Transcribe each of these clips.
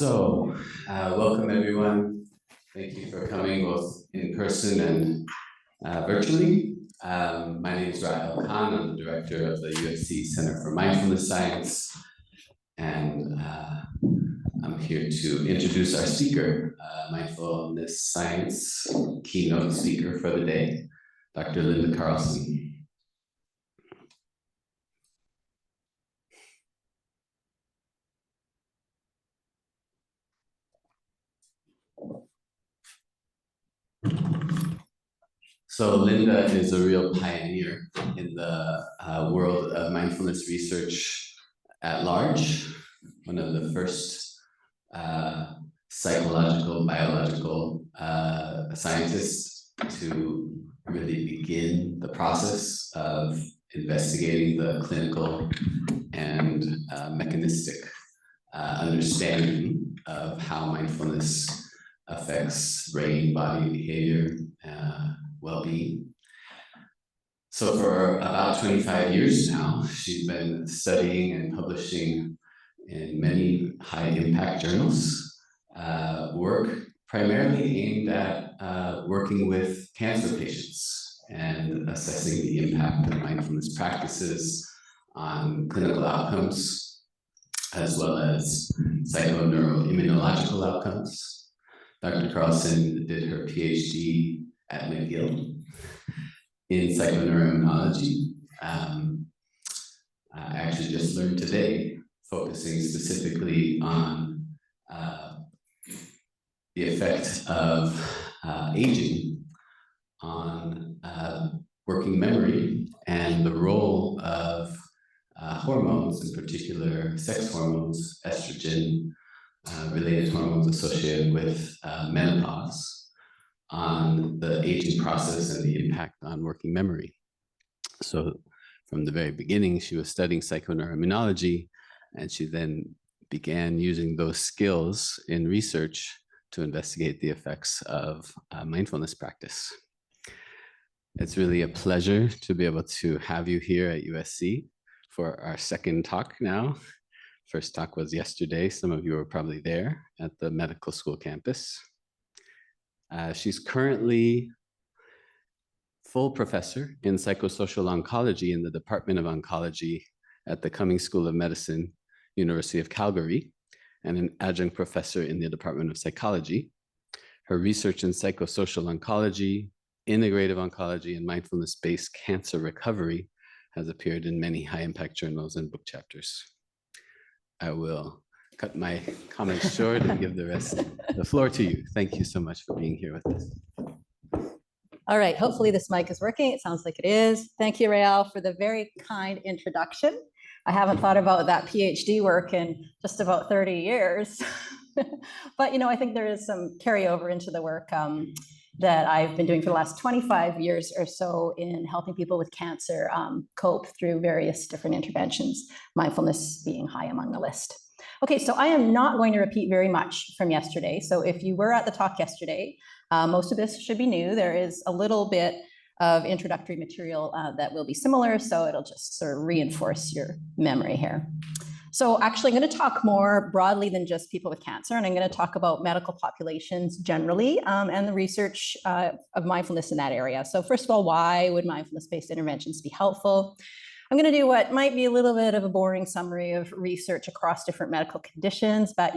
Welcome everyone. Thank you for coming both in person and virtually. My name is Rahel Khan. I'm the director of the USC Center for Mindfulness Science, and I'm here to introduce our speaker, Mindfulness Science keynote speaker for the day, Dr. Linda Carlson. So Linda is a real pioneer in the world of mindfulness research at large, one of the first psychological, biological scientists to really begin the process of investigating the clinical and mechanistic understanding of how mindfulness affects brain, body, behavior, well-being. So for about 25 years now, she's been studying and publishing in many high-impact journals, work primarily aimed at working with cancer patients and assessing the impact of mindfulness practices on clinical outcomes, as well as psychoneuroimmunological outcomes. Dr. Carlson did her Ph.D. at McGill in psychoneuroimmunology. I actually just learned today, focusing specifically on the effect of aging on working memory and the role of hormones, in particular sex hormones, estrogen, related hormones associated with menopause, on the aging process and the impact on working memory. So from the very beginning, she was studying psychoneuroimmunology, and she then began using those skills in research to investigate the effects of mindfulness practice. It's really a pleasure to be able to have you here at USC for our second talk now. First talk was yesterday. Some of you were probably there at the medical school campus. She's currently full professor in psychosocial oncology in the Department of Oncology at the Cummings School of Medicine, University of Calgary, and an adjunct professor in the Department of Psychology. Her research in psychosocial oncology, integrative oncology, and mindfulness-based cancer recovery has appeared in many high-impact journals and book chapters. I will cut my comments short and give the floor to you. Thank you so much for being here with us. All right, hopefully this mic is working. It sounds like it is. Thank you, Rael, for the very kind introduction. I haven't thought about that PhD work in just about 30 years. But, I think there is some carryover into the work that I've been doing for the last 25 years or so in helping people with cancer cope through various different interventions, mindfulness being high among the list. Okay, so I am not going to repeat very much from yesterday. So if you were at the talk yesterday, most of this should be new. There is a little bit of introductory material that will be similar, so it'll just sort of reinforce your memory here. So actually, I'm going to talk more broadly than just people with cancer, and I'm going to talk about medical populations generally and the research of mindfulness in that area. So first of all, why would mindfulness-based interventions be helpful? I'm going to do what might be a little bit of a boring summary of research across different medical conditions, but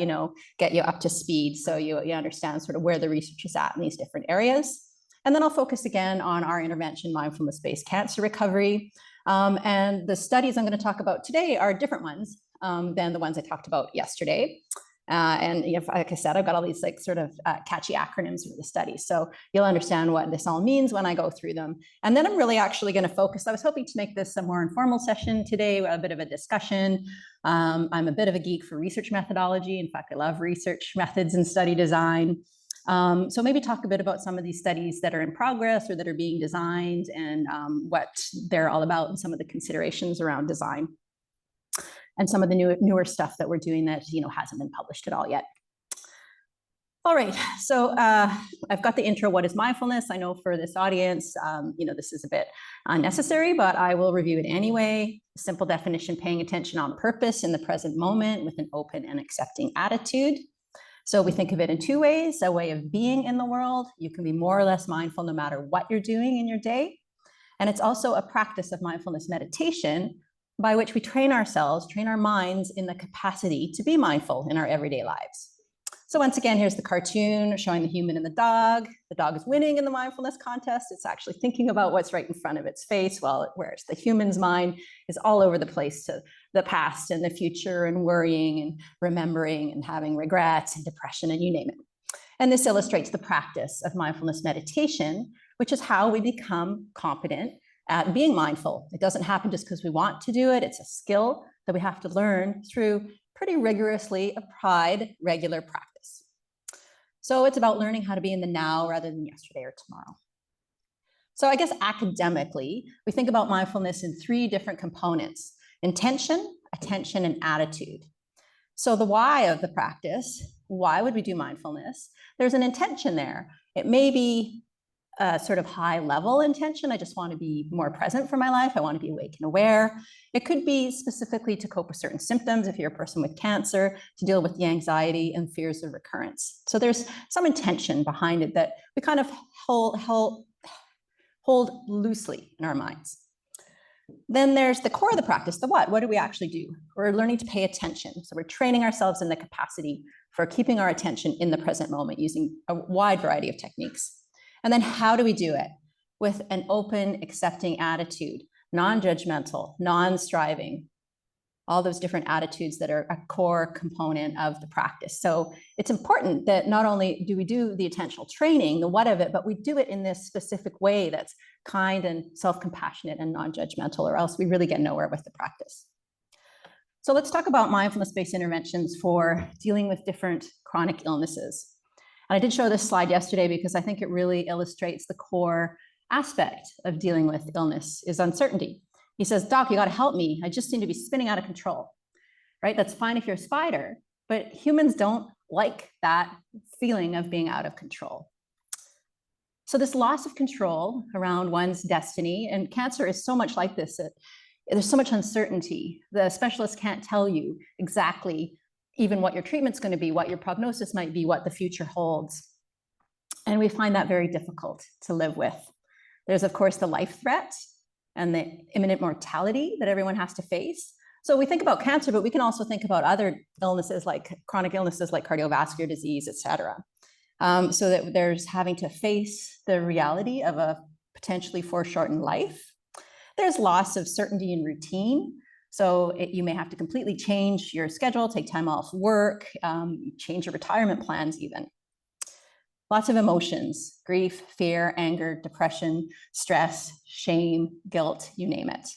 get you up to speed so you understand sort of where the research is at in these different areas. And then I'll focus again on our intervention, mindfulness-based cancer recovery. And the studies I'm going to talk about today are different ones than the ones I talked about yesterday. And like I said, I've got all these sort of catchy acronyms for the studies. So you'll understand what this all means when I go through them. And then I'm really actually going to focus. I was hoping to make this a more informal session today, a bit of a discussion. I'm a bit of a geek for research methodology. In fact, I love research methods and study design. So maybe talk a bit about some of these studies that are in progress or that are being designed and what they're all about and some of the considerations around design. And some of the newer stuff that we're doing that hasn't been published at all yet. All right, so I've got the intro. What is mindfulness? I know for this audience, this is a bit unnecessary, but I will review it anyway. Simple definition: paying attention on purpose in the present moment with an open and accepting attitude. So we think of it in two ways: a way of being in the world. You can be more or less mindful no matter what you're doing in your day. And it's also a practice of mindfulness meditation by which we train ourselves, train our minds in the capacity to be mindful in our everyday lives. So once again, here's the cartoon showing the human and the dog. The dog is winning in the mindfulness contest. It's actually thinking about what's right in front of its face, whereas the human's mind is all over the place to the past and the future and worrying and remembering and having regrets and depression and you name it. And this illustrates the practice of mindfulness meditation, which is how we become competent at being mindful. It doesn't happen just because we want to do it. It's a skill that we have to learn through pretty rigorously applied regular practice. So it's about learning how to be in the now rather than yesterday or tomorrow. So I guess academically, we think about mindfulness in three different components: intention, attention, and attitude. So the why of the practice, why would we do mindfulness? There's an intention there. It may be a sort of high level intention. I just want to be more present for my life. I want to be awake and aware. It could be specifically to cope with certain symptoms if you're a person with cancer, to deal with the anxiety and fears of recurrence. So there's some intention behind it that we kind of hold loosely in our minds. Then there's the core of the practice, the what. What do we actually do? We're learning to pay attention. So we're training ourselves in the capacity for keeping our attention in the present moment using a wide variety of techniques. And then how do we do it? With an open, accepting attitude, non-judgmental, non-striving, all those different attitudes that are a core component of the practice. So it's important that not only do we do the attentional training, the what of it, but we do it in this specific way that's kind and self-compassionate and non-judgmental, or else we really get nowhere with the practice. So let's talk about mindfulness-based interventions for dealing with different chronic illnesses. And I did show this slide yesterday because I think it really illustrates the core aspect of dealing with illness is uncertainty. He says, "Doc, you got to help me. I just seem to be spinning out of control," right? That's fine if you're a spider, but humans don't like that feeling of being out of control. So this loss of control around one's destiny, and cancer is so much like this, there's so much uncertainty. The specialists can't tell you exactly even what your treatment's going to be, what your prognosis might be, what the future holds. And we find that very difficult to live with. There's, of course, the life threat and the imminent mortality that everyone has to face. So we think about cancer, but we can also think about other illnesses like chronic illnesses like cardiovascular disease, et cetera. So that there's having to face the reality of a potentially foreshortened life. There's loss of certainty and routine. So you may have to completely change your schedule, take time off work, change your retirement plans even. Lots of emotions: grief, fear, anger, depression, stress, shame, guilt, you name it.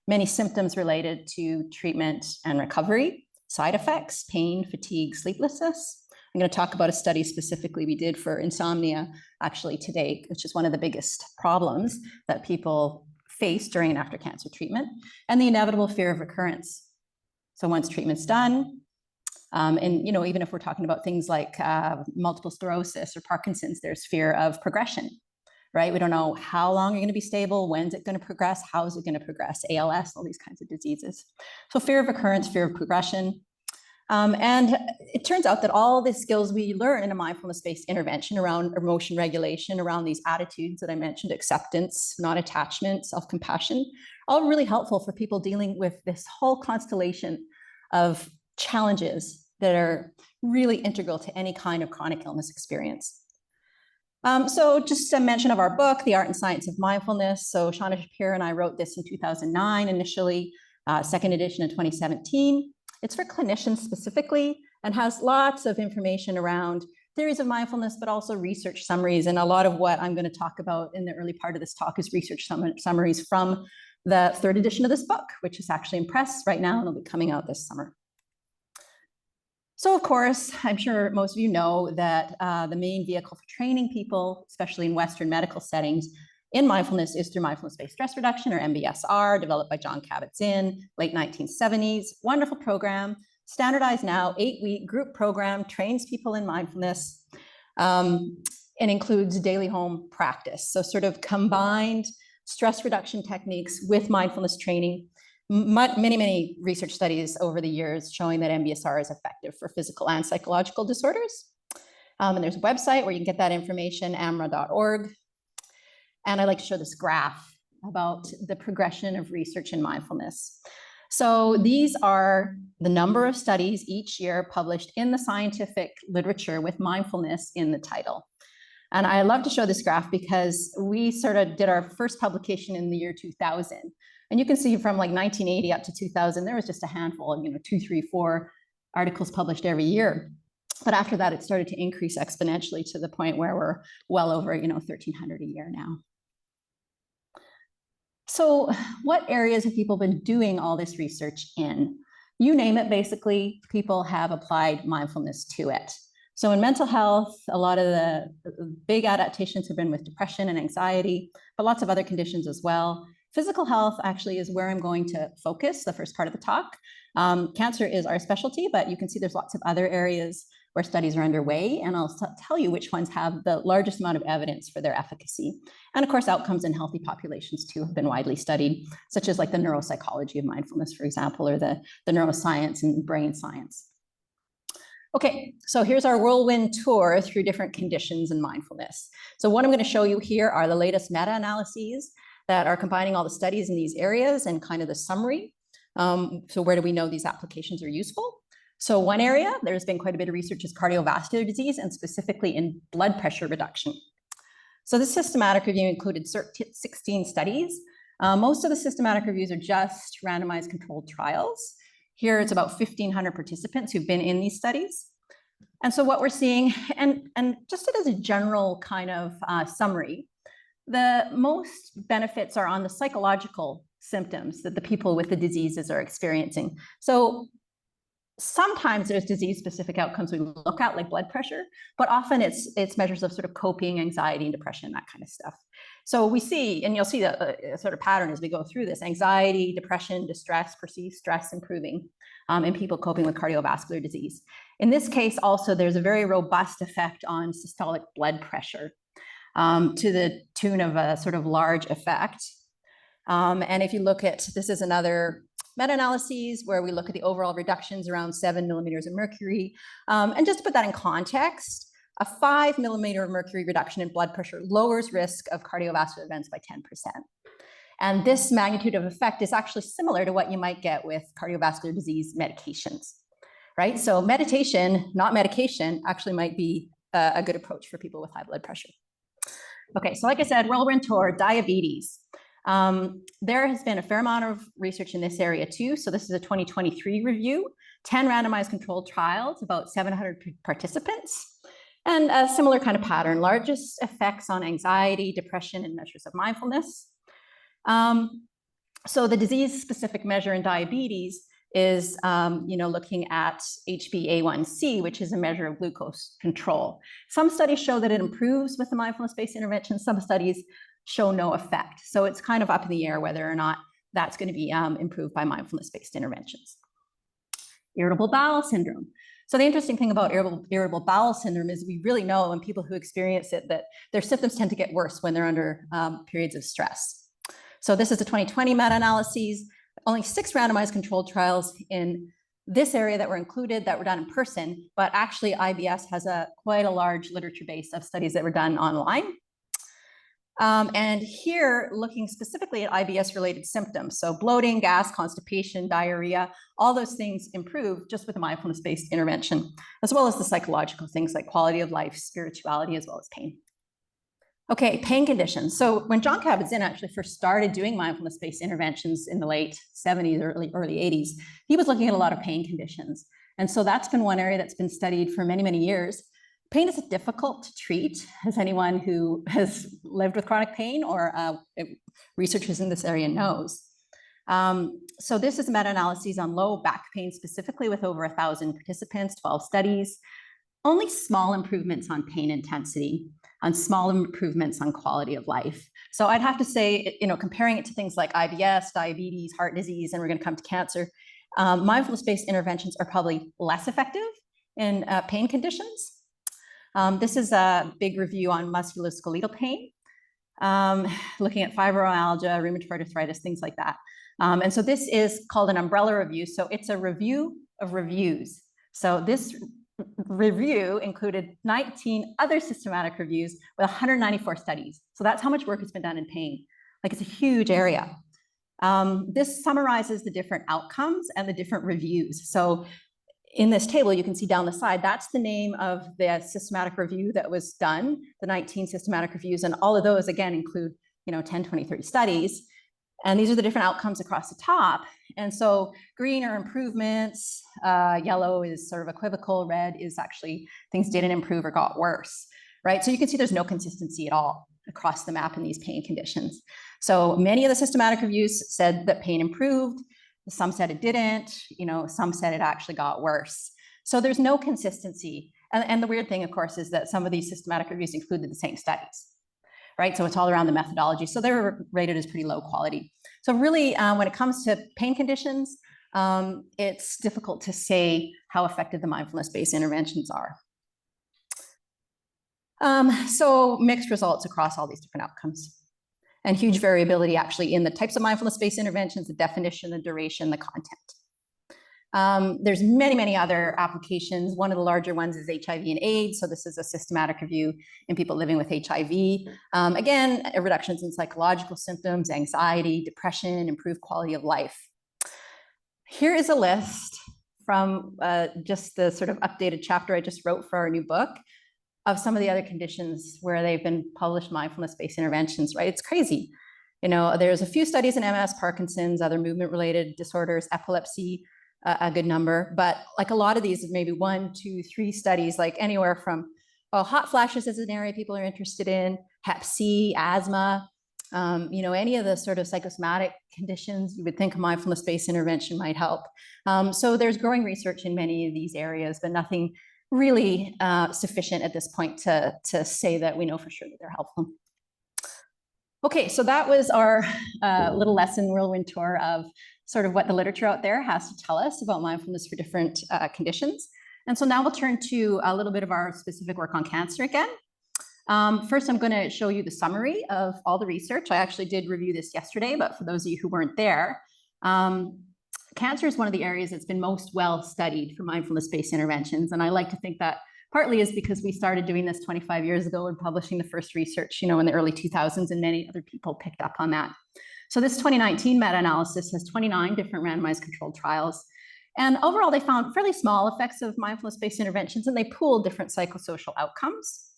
Many symptoms related to treatment and recovery, side effects, pain, fatigue, sleeplessness. I'm going to talk about a study specifically we did for insomnia actually today, which is one of the biggest problems that people face during and after cancer treatment, and the inevitable fear of recurrence. So once treatment's done, and even if we're talking about things like multiple sclerosis or Parkinson's, there's fear of progression, right? We don't know how long you're going to be stable, when's it going to progress, how is it going to progress, ALS, all these kinds of diseases. So fear of recurrence, fear of progression. And it turns out that all the skills we learn in a mindfulness-based intervention around emotion regulation, around these attitudes that I mentioned, acceptance, non-attachment, self-compassion, all really helpful for people dealing with this whole constellation of challenges that are really integral to any kind of chronic illness experience. So just a mention of our book, The Art and Science of Mindfulness. So Shauna Shapiro and I wrote this in 2009 initially, second edition in 2017. It's for clinicians specifically and has lots of information around theories of mindfulness, but also research summaries. And a lot of what I'm going to talk about in the early part of this talk is research summaries from the third edition of this book, which is actually in press right now and will be coming out this summer. So of course, I'm sure most of you know that the main vehicle for training people, especially in Western medical settings, in mindfulness is through mindfulness-based stress reduction, or MBSR, developed by John Kabat-Zinn, late 1970s. Wonderful program, standardized now, 8-week group program, trains people in mindfulness, and includes daily home practice. So sort of combined stress reduction techniques with mindfulness training. many research studies over the years showing that MBSR is effective for physical and psychological disorders. And there's a website where you can get that information, amra.org. And I like to show this graph about the progression of research in mindfulness. So these are the number of studies each year published in the scientific literature with mindfulness in the title. And I love to show this graph because we sort of did our first publication in the year 2000. And you can see from like 1980 up to 2000, there was just a handful, 2, 3, 4 articles published every year. But after that, it started to increase exponentially to the point where we're well over, 1,300 a year now. So what areas have people been doing all this research in? You name it, basically, people have applied mindfulness to it. So in mental health, a lot of the big adaptations have been with depression and anxiety, but lots of other conditions as well. Physical health actually is where I'm going to focus the first part of the talk. Cancer is our specialty, but you can see there's lots of other areas where studies are underway, and I'll tell you which ones have the largest amount of evidence for their efficacy. And of course, outcomes in healthy populations too have been widely studied, such as like the neuropsychology of mindfulness, for example, or the neuroscience and brain science. Okay, so here's our whirlwind tour through different conditions in mindfulness. So what I'm going to show you here are the latest meta-analyses that are combining all the studies in these areas and kind of the summary. So where do we know these applications are useful? So one area, there's been quite a bit of research is cardiovascular disease and specifically in blood pressure reduction. So the systematic review included 16 studies. Most of the systematic reviews are just randomized controlled trials. Here it's about 1,500 participants who've been in these studies. And so what we're seeing, and just as a general kind of summary, the most benefits are on the psychological symptoms that the people with the diseases are experiencing. So sometimes there's disease-specific outcomes we look at, like blood pressure, but often it's measures of sort of coping, anxiety, and depression, that kind of stuff. So we see, and you'll see a sort of pattern as we go through this, anxiety, depression, distress, perceived stress improving in people coping with cardiovascular disease. In this case, also, there's a very robust effect on systolic blood pressure to the tune of a sort of large effect. And if you look at, this is another meta-analyses where we look at the overall reductions around 7 millimeters of mercury. And just to put that in context, a 5 millimeter of mercury reduction in blood pressure lowers risk of cardiovascular events by 10%. And this magnitude of effect is actually similar to what you might get with cardiovascular disease medications, right? So meditation, not medication, actually might be a good approach for people with high blood pressure. Okay, so like I said, whirlwind tour, diabetes. There has been a fair amount of research in this area too. So this is a 2023 review, 10 randomized controlled trials, about 700 participants, and a similar kind of pattern, largest effects on anxiety, depression, and measures of mindfulness. So the disease-specific measure in diabetes is looking at HbA1c, which is a measure of glucose control. Some studies show that it improves with the mindfulness-based intervention. Some studies show no effect. So it's kind of up in the air whether or not that's going to be improved by mindfulness-based interventions. Irritable bowel syndrome. So the interesting thing about irritable bowel syndrome is we really know in people who experience it that their symptoms tend to get worse when they're under periods of stress. So this is a 2020 meta-analyses, only 6 randomized controlled trials in this area that were included that were done in person, but actually IBS has quite a large literature base of studies that were done online. And here, looking specifically at IBS-related symptoms, so bloating, gas, constipation, diarrhea, all those things improve just with a mindfulness-based intervention, as well as the psychological things like quality of life, spirituality, as well as pain. Okay, pain conditions. So when John Kabat-Zinn actually first started doing mindfulness-based interventions in the late 70s, early 80s, he was looking at a lot of pain conditions. And so that's been one area that's been studied for many, many years. Pain is difficult to treat, as anyone who has lived with chronic pain or researchers in this area knows. So this is a meta-analysis on low back pain specifically with over 1,000 participants, 12 studies, only small improvements on pain intensity, on small improvements on quality of life. So I'd have to say, comparing it to things like IBS, diabetes, heart disease, and we're going to come to cancer, mindfulness-based interventions are probably less effective in pain conditions. This is a big review on musculoskeletal pain, looking at fibromyalgia, rheumatoid arthritis, things like that. And so this is called an umbrella review. So it's a review of reviews. So this review included 19 other systematic reviews with 194 studies. So that's how much work has been done in pain. Like, it's a huge area. This summarizes the different outcomes and the different reviews. So in this table, you can see down the side, that's the name of the systematic review that was done, the 19 systematic reviews. And all of those, again, include 10, 20, 30 studies. And these are the different outcomes across the top. And so green are improvements, yellow is sort of equivocal, red is actually things didn't improve or got worse, right? So you can see there's no consistency at all across the map in these pain conditions. So many of the systematic reviews said that pain improved. Some said it didn't, some said it actually got worse. So there's no consistency. And the weird thing, of course, is that some of these systematic reviews included the same studies, right? So it's all around the methodology. So they're rated as pretty low quality. So really, when it comes to pain conditions, it's difficult to say how effective the mindfulness-based interventions are. So mixed results across all these different outcomes, and huge variability actually in the types of mindfulness-based interventions, the definition, the duration, the content. There's many, many other applications. One of the larger ones is HIV and AIDS. So this is a systematic review in people living with HIV. Again, reductions in psychological symptoms, anxiety, depression, improved quality of life. Here is a list from just the sort of updated chapter I just wrote for our new book of some of the other conditions where they've been published mindfulness-based interventions, right? It's crazy. There's a few studies in MS, Parkinson's, other movement-related disorders, epilepsy, a good number, but like a lot of these, maybe 1, 2, 3 studies, like anywhere from, hot flashes is an area people are interested in, Hep C, asthma, any of the sort of psychosomatic conditions, you would think a mindfulness-based intervention might help. So there's growing research in many of these areas, but nothing really sufficient at this point to say that we know for sure that they're helpful. Okay, so that was our little lesson whirlwind tour of sort of what the literature out there has to tell us about mindfulness for different conditions. And so now we'll turn to a little bit of our specific work on cancer again. First, I'm going to show you the summary of all the research. I actually did review this yesterday, but for those of you who weren't there, cancer is one of the areas that's been most well studied for mindfulness-based interventions. And I like to think that partly is because we started doing this 25 years ago and publishing the first research, in the early 2000s, and many other people picked up on that. So this 2019 meta-analysis has 29 different randomized controlled trials. And overall, they found fairly small effects of mindfulness-based interventions, and they pooled different psychosocial outcomes.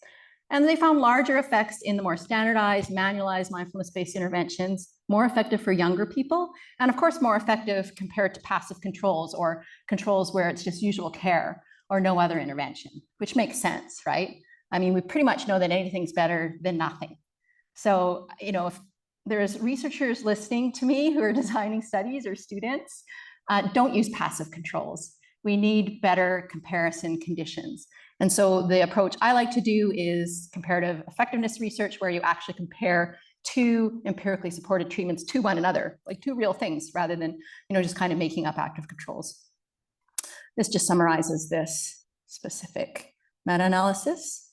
And they found larger effects in the more standardized, manualized mindfulness-based interventions, more effective for younger people, and of course, more effective compared to passive controls or controls where it's just usual care or no other intervention, which makes sense, right? I mean, we pretty much know that anything's better than nothing. So, if there's researchers listening to me who are designing studies or students, don't use passive controls. We need better comparison conditions. And so the approach I like to do is comparative effectiveness research, where you actually compare two empirically supported treatments to one another, like two real things, rather than just kind of making up active controls. This just summarizes this specific meta-analysis.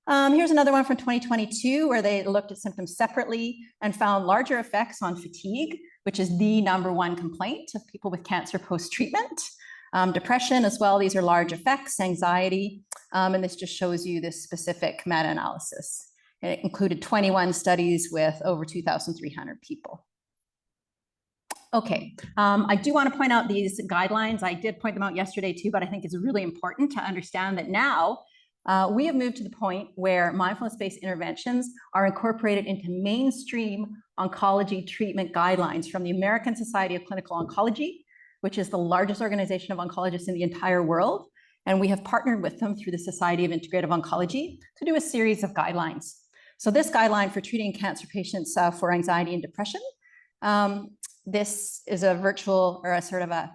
Here's another one from 2022, where they looked at symptoms separately and found larger effects on fatigue, which is the #1 complaint of people with cancer post-treatment. Depression as well, these are large effects, anxiety, and this just shows you this specific meta-analysis. It included 21 studies with over 2,300 people. Okay, I do want to point out these guidelines. I did point them out yesterday too, but I think it's really important to understand that now we have moved to the point where mindfulness-based interventions are incorporated into mainstream oncology treatment guidelines from the American Society of Clinical Oncology, which is the largest organization of oncologists in the entire world. And we have partnered with them through the Society of Integrative Oncology to do a series of guidelines. So this guideline for treating cancer patients for anxiety and depression, this is a virtual or a sort of a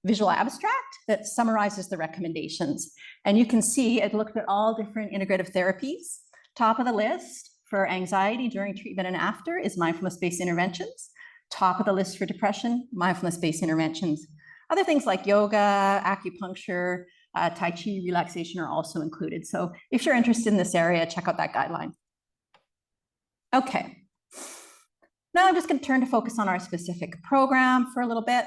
visual abstract that summarizes the recommendations. And you can see it looked at all different integrative therapies. Top of the list for anxiety during treatment and after is mindfulness-based interventions. Top of the list for depression, mindfulness-based interventions. Other things like yoga, acupuncture, Tai Chi, relaxation are also included. So if you're interested in this area, check out that guideline. Okay. Now I'm just going to turn to focus on our specific program for a little bit.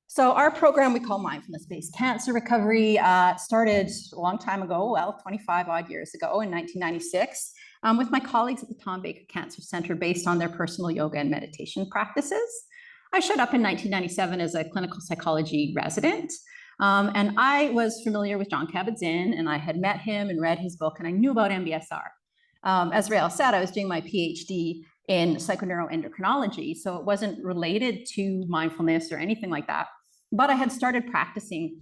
So our program we call Mindfulness-Based Cancer Recovery started a long time ago, well, 25 odd years ago in 1996, with my colleagues at the Tom Baker Cancer Center based on their personal yoga and meditation practices. I showed up in 1997 as a clinical psychology resident, and I was familiar with John Kabat-Zinn, and I had met him and read his book, and I knew about MBSR. As Rael said, I was doing my Ph.D. in psychoneuroendocrinology, so it wasn't related to mindfulness or anything like that. But I had started practicing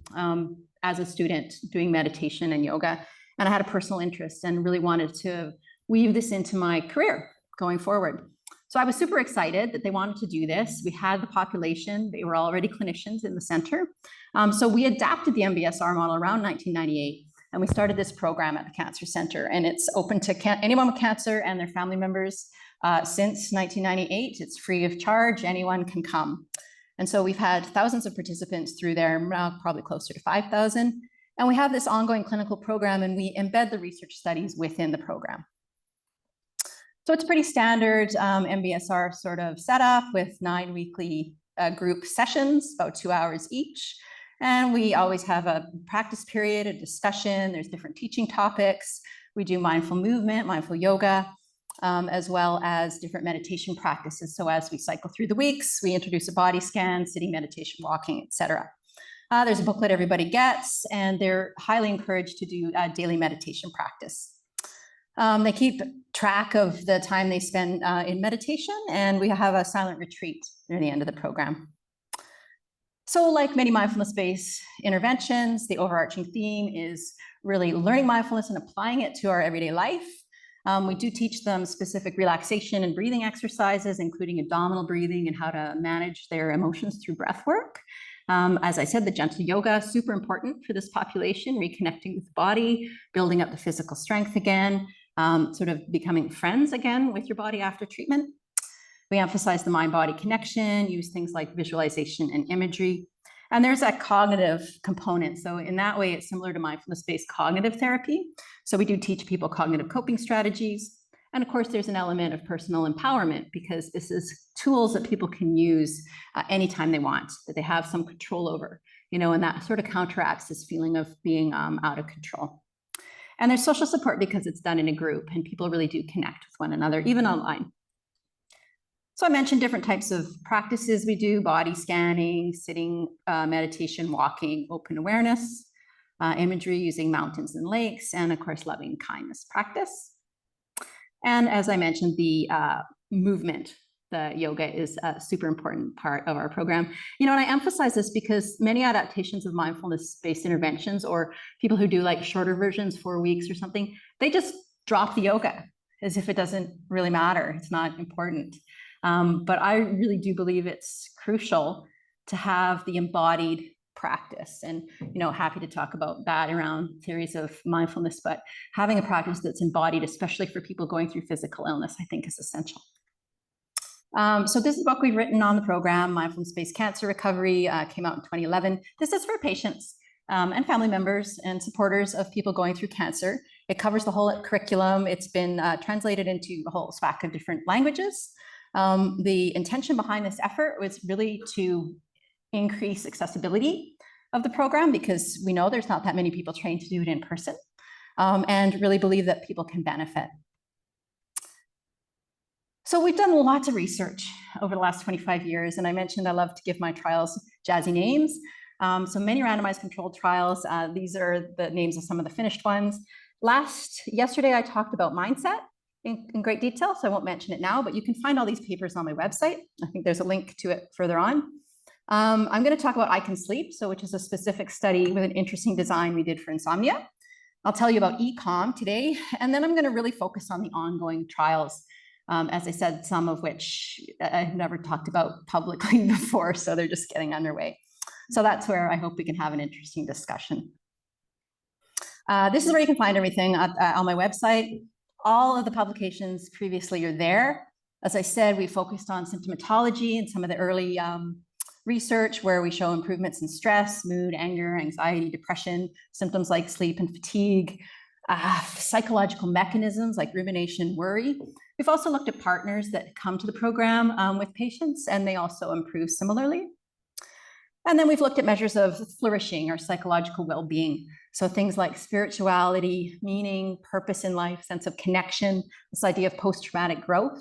as a student, doing meditation and yoga, and I had a personal interest and really wanted to weave this into my career going forward. So I was super excited that they wanted to do this. We had the population, they were already clinicians in the center. So we adapted the MBSR model around 1998, and we started this program at the Cancer Center, and it's open to anyone with cancer and their family members since 1998. It's free of charge, anyone can come. And so we've had thousands of participants through there, now probably closer to 5,000. And we have this ongoing clinical program, and we embed the research studies within the program. So it's pretty standard MBSR sort of setup with 9 weekly group sessions, about 2 hours each. And we always have a practice period, a discussion. There's different teaching topics. We do mindful movement, mindful yoga, as well as different meditation practices. So as we cycle through the weeks, we introduce a body scan, sitting meditation, walking, etc. There's a booklet everybody gets, and they're highly encouraged to do daily meditation practice. They keep track of the time they spend in meditation, and we have a silent retreat near the end of the program. So like many mindfulness-based interventions, the overarching theme is really learning mindfulness and applying it to our everyday life. We do teach them specific relaxation and breathing exercises, including abdominal breathing and how to manage their emotions through breath work. As I said, the gentle yoga, super important for this population, reconnecting with the body, building up the physical strength again, sort of becoming friends again with your body after treatment. We emphasize the mind-body connection, use things like visualization and imagery. And there's that cognitive component. So in that way, it's similar to mindfulness-based cognitive therapy. So we do teach people cognitive coping strategies. And of course, there's an element of personal empowerment, because this is tools that people can use anytime they want, that they have some control over, and that sort of counteracts this feeling of being out of control. And there's social support because it's done in a group, and people really do connect with one another, even online. So I mentioned different types of practices we do: body scanning, sitting meditation, walking, open awareness, imagery using mountains and lakes, and of course, loving kindness practice. And as I mentioned, the movement, the yoga, is a super important part of our program. And I emphasize this because many adaptations of mindfulness-based interventions, or people who do like shorter versions, 4 weeks or something, they just drop the yoga as if it doesn't really matter. It's not important. But I really do believe it's crucial to have the embodied practice, and happy to talk about that around theories of mindfulness, but having a practice that's embodied, especially for people going through physical illness, I think is essential. So this is a book we've written on the program, Mindfulness-Based Cancer Recovery, came out in 2011. This is for patients and family members and supporters of people going through cancer. It covers the whole curriculum. It's been translated into a whole stack of different languages. The intention behind this effort was really to increase accessibility of the program, because we know there's not that many people trained to do it in person, and really believe that people can benefit. So we've done lots of research over the last 25 years, and I mentioned I love to give my trials jazzy names. So many randomized controlled trials. These are the names of some of the finished ones. Yesterday, I talked about mindset in great detail, so I won't mention it now, but you can find all these papers on my website. I think there's a link to it further on. I'm going to talk about I Can Sleep, which is a specific study with an interesting design we did for insomnia. I'll tell you about ECOM today, and then I'm going to really focus on the ongoing trials. As I said, some of which I've never talked about publicly before, so they're just getting underway. So that's where I hope we can have an interesting discussion. This is where you can find everything on my website. All of the publications previously are there. As I said, we focused on symptomatology and some of the early research where we show improvements in stress, mood, anger, anxiety, depression, symptoms like sleep and fatigue. psychological mechanisms like rumination, worry. We've also looked at partners that come to the program with patients, and they also improve similarly. And then we've looked at measures of flourishing or psychological well-being. So things like spirituality, meaning, purpose in life, sense of connection, this idea of post-traumatic growth,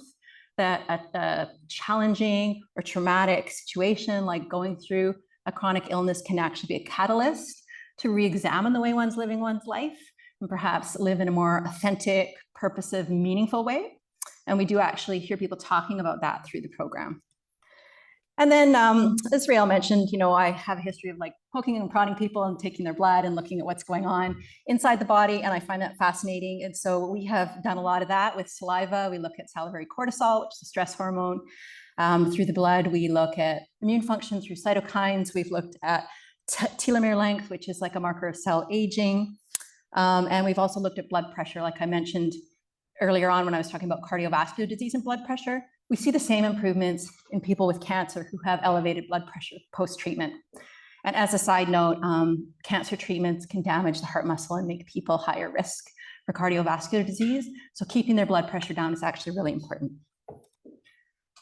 that a challenging or traumatic situation like going through a chronic illness can actually be a catalyst to re-examine the way one's living one's life and perhaps live in a more authentic, purposive, meaningful way. And we do actually hear people talking about that through the program. And then, as Rael mentioned, I have a history of like poking and prodding people and taking their blood and looking at what's going on inside the body. And I find that fascinating. And so we have done a lot of that with saliva. We look at salivary cortisol, which is a stress hormone. Through the blood, we look at immune function through cytokines. We've looked at telomere length, which is like a marker of cell aging. And we've also looked at blood pressure, like I mentioned earlier on when I was talking about cardiovascular disease and blood pressure. We see the same improvements in people with cancer who have elevated blood pressure post-treatment. And as a side note, cancer treatments can damage the heart muscle and make people higher risk for cardiovascular disease. So keeping their blood pressure down is actually really important.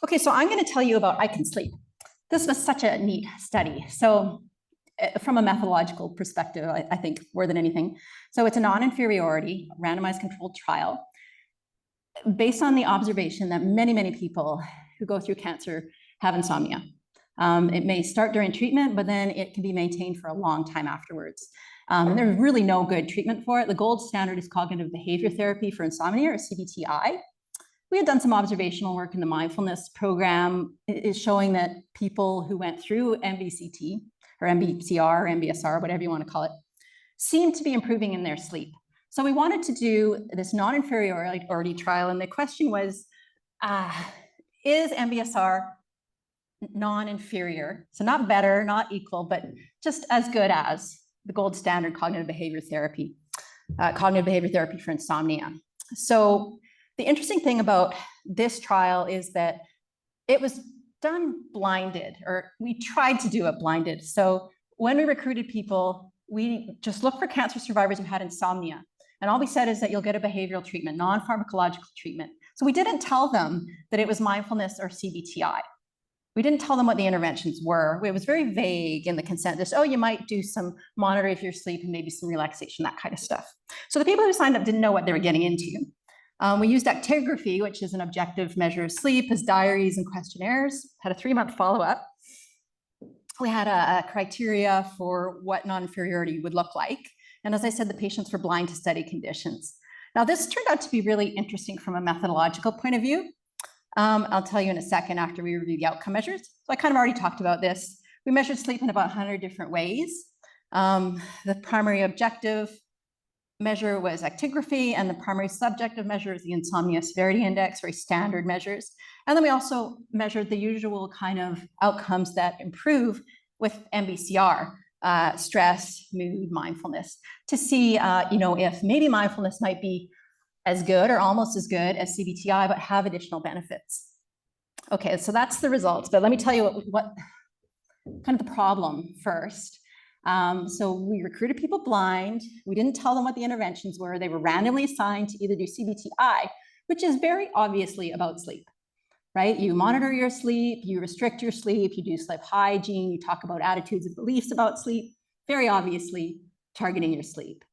Okay, so I'm going to tell you about I Can Sleep. This was such a neat study. So from a methodological perspective, I think more than anything. So it's a non-inferiority randomized controlled trial based on the observation that many, many people who go through cancer have insomnia. It may start during treatment, but then it can be maintained for a long time afterwards. And there's really no good treatment for it. The gold standard is cognitive behavior therapy for insomnia, or CBTI. We had done some observational work in the mindfulness program. It is showing that people who went through MBCT, or MBCR, or MBSR, whatever you want to call it, seem to be improving in their sleep. So we wanted to do this non-inferiority trial, and the question was, is MBSR non-inferior? So not better, not equal, but just as good as the gold standard cognitive behavior therapy for insomnia. So the interesting thing about this trial is that it was done blinded, or we tried to do it blinded. So when we recruited people, we just looked for cancer survivors who had insomnia. And all we said is that you'll get a behavioral treatment, non-pharmacological treatment. So we didn't tell them that it was mindfulness or CBTI. We didn't tell them what the interventions were. It was very vague in the consent. This, you might do some monitoring of your sleep and maybe some relaxation, that kind of stuff. So the people who signed up didn't know what they were getting into. We used actigraphy, which is an objective measure of sleep, as diaries and questionnaires, had a 3-month follow-up. We had a criteria for what non-inferiority would look like. And as I said, the patients were blind to study conditions. Now, this turned out to be really interesting from a methodological point of view. I'll tell you in a second after we review the outcome measures. So I kind of already talked about this. We measured sleep in about 100 different ways. The primary objective measure was actigraphy, and the primary subjective measure is the insomnia severity index, very standard measures. And then we also measured the usual kind of outcomes that improve with MBCR. Stress, mood, mindfulness, to see, if maybe mindfulness might be as good or almost as good as CBTI, but have additional benefits. Okay, so that's the results, but let me tell you what kind of the problem first. So we recruited people blind. We didn't tell them what the interventions were. They were randomly assigned to either do CBTI, which is very obviously about sleep. Right? You monitor your sleep, you restrict your sleep, you do sleep hygiene, you talk about attitudes and beliefs about sleep, very obviously targeting your sleep.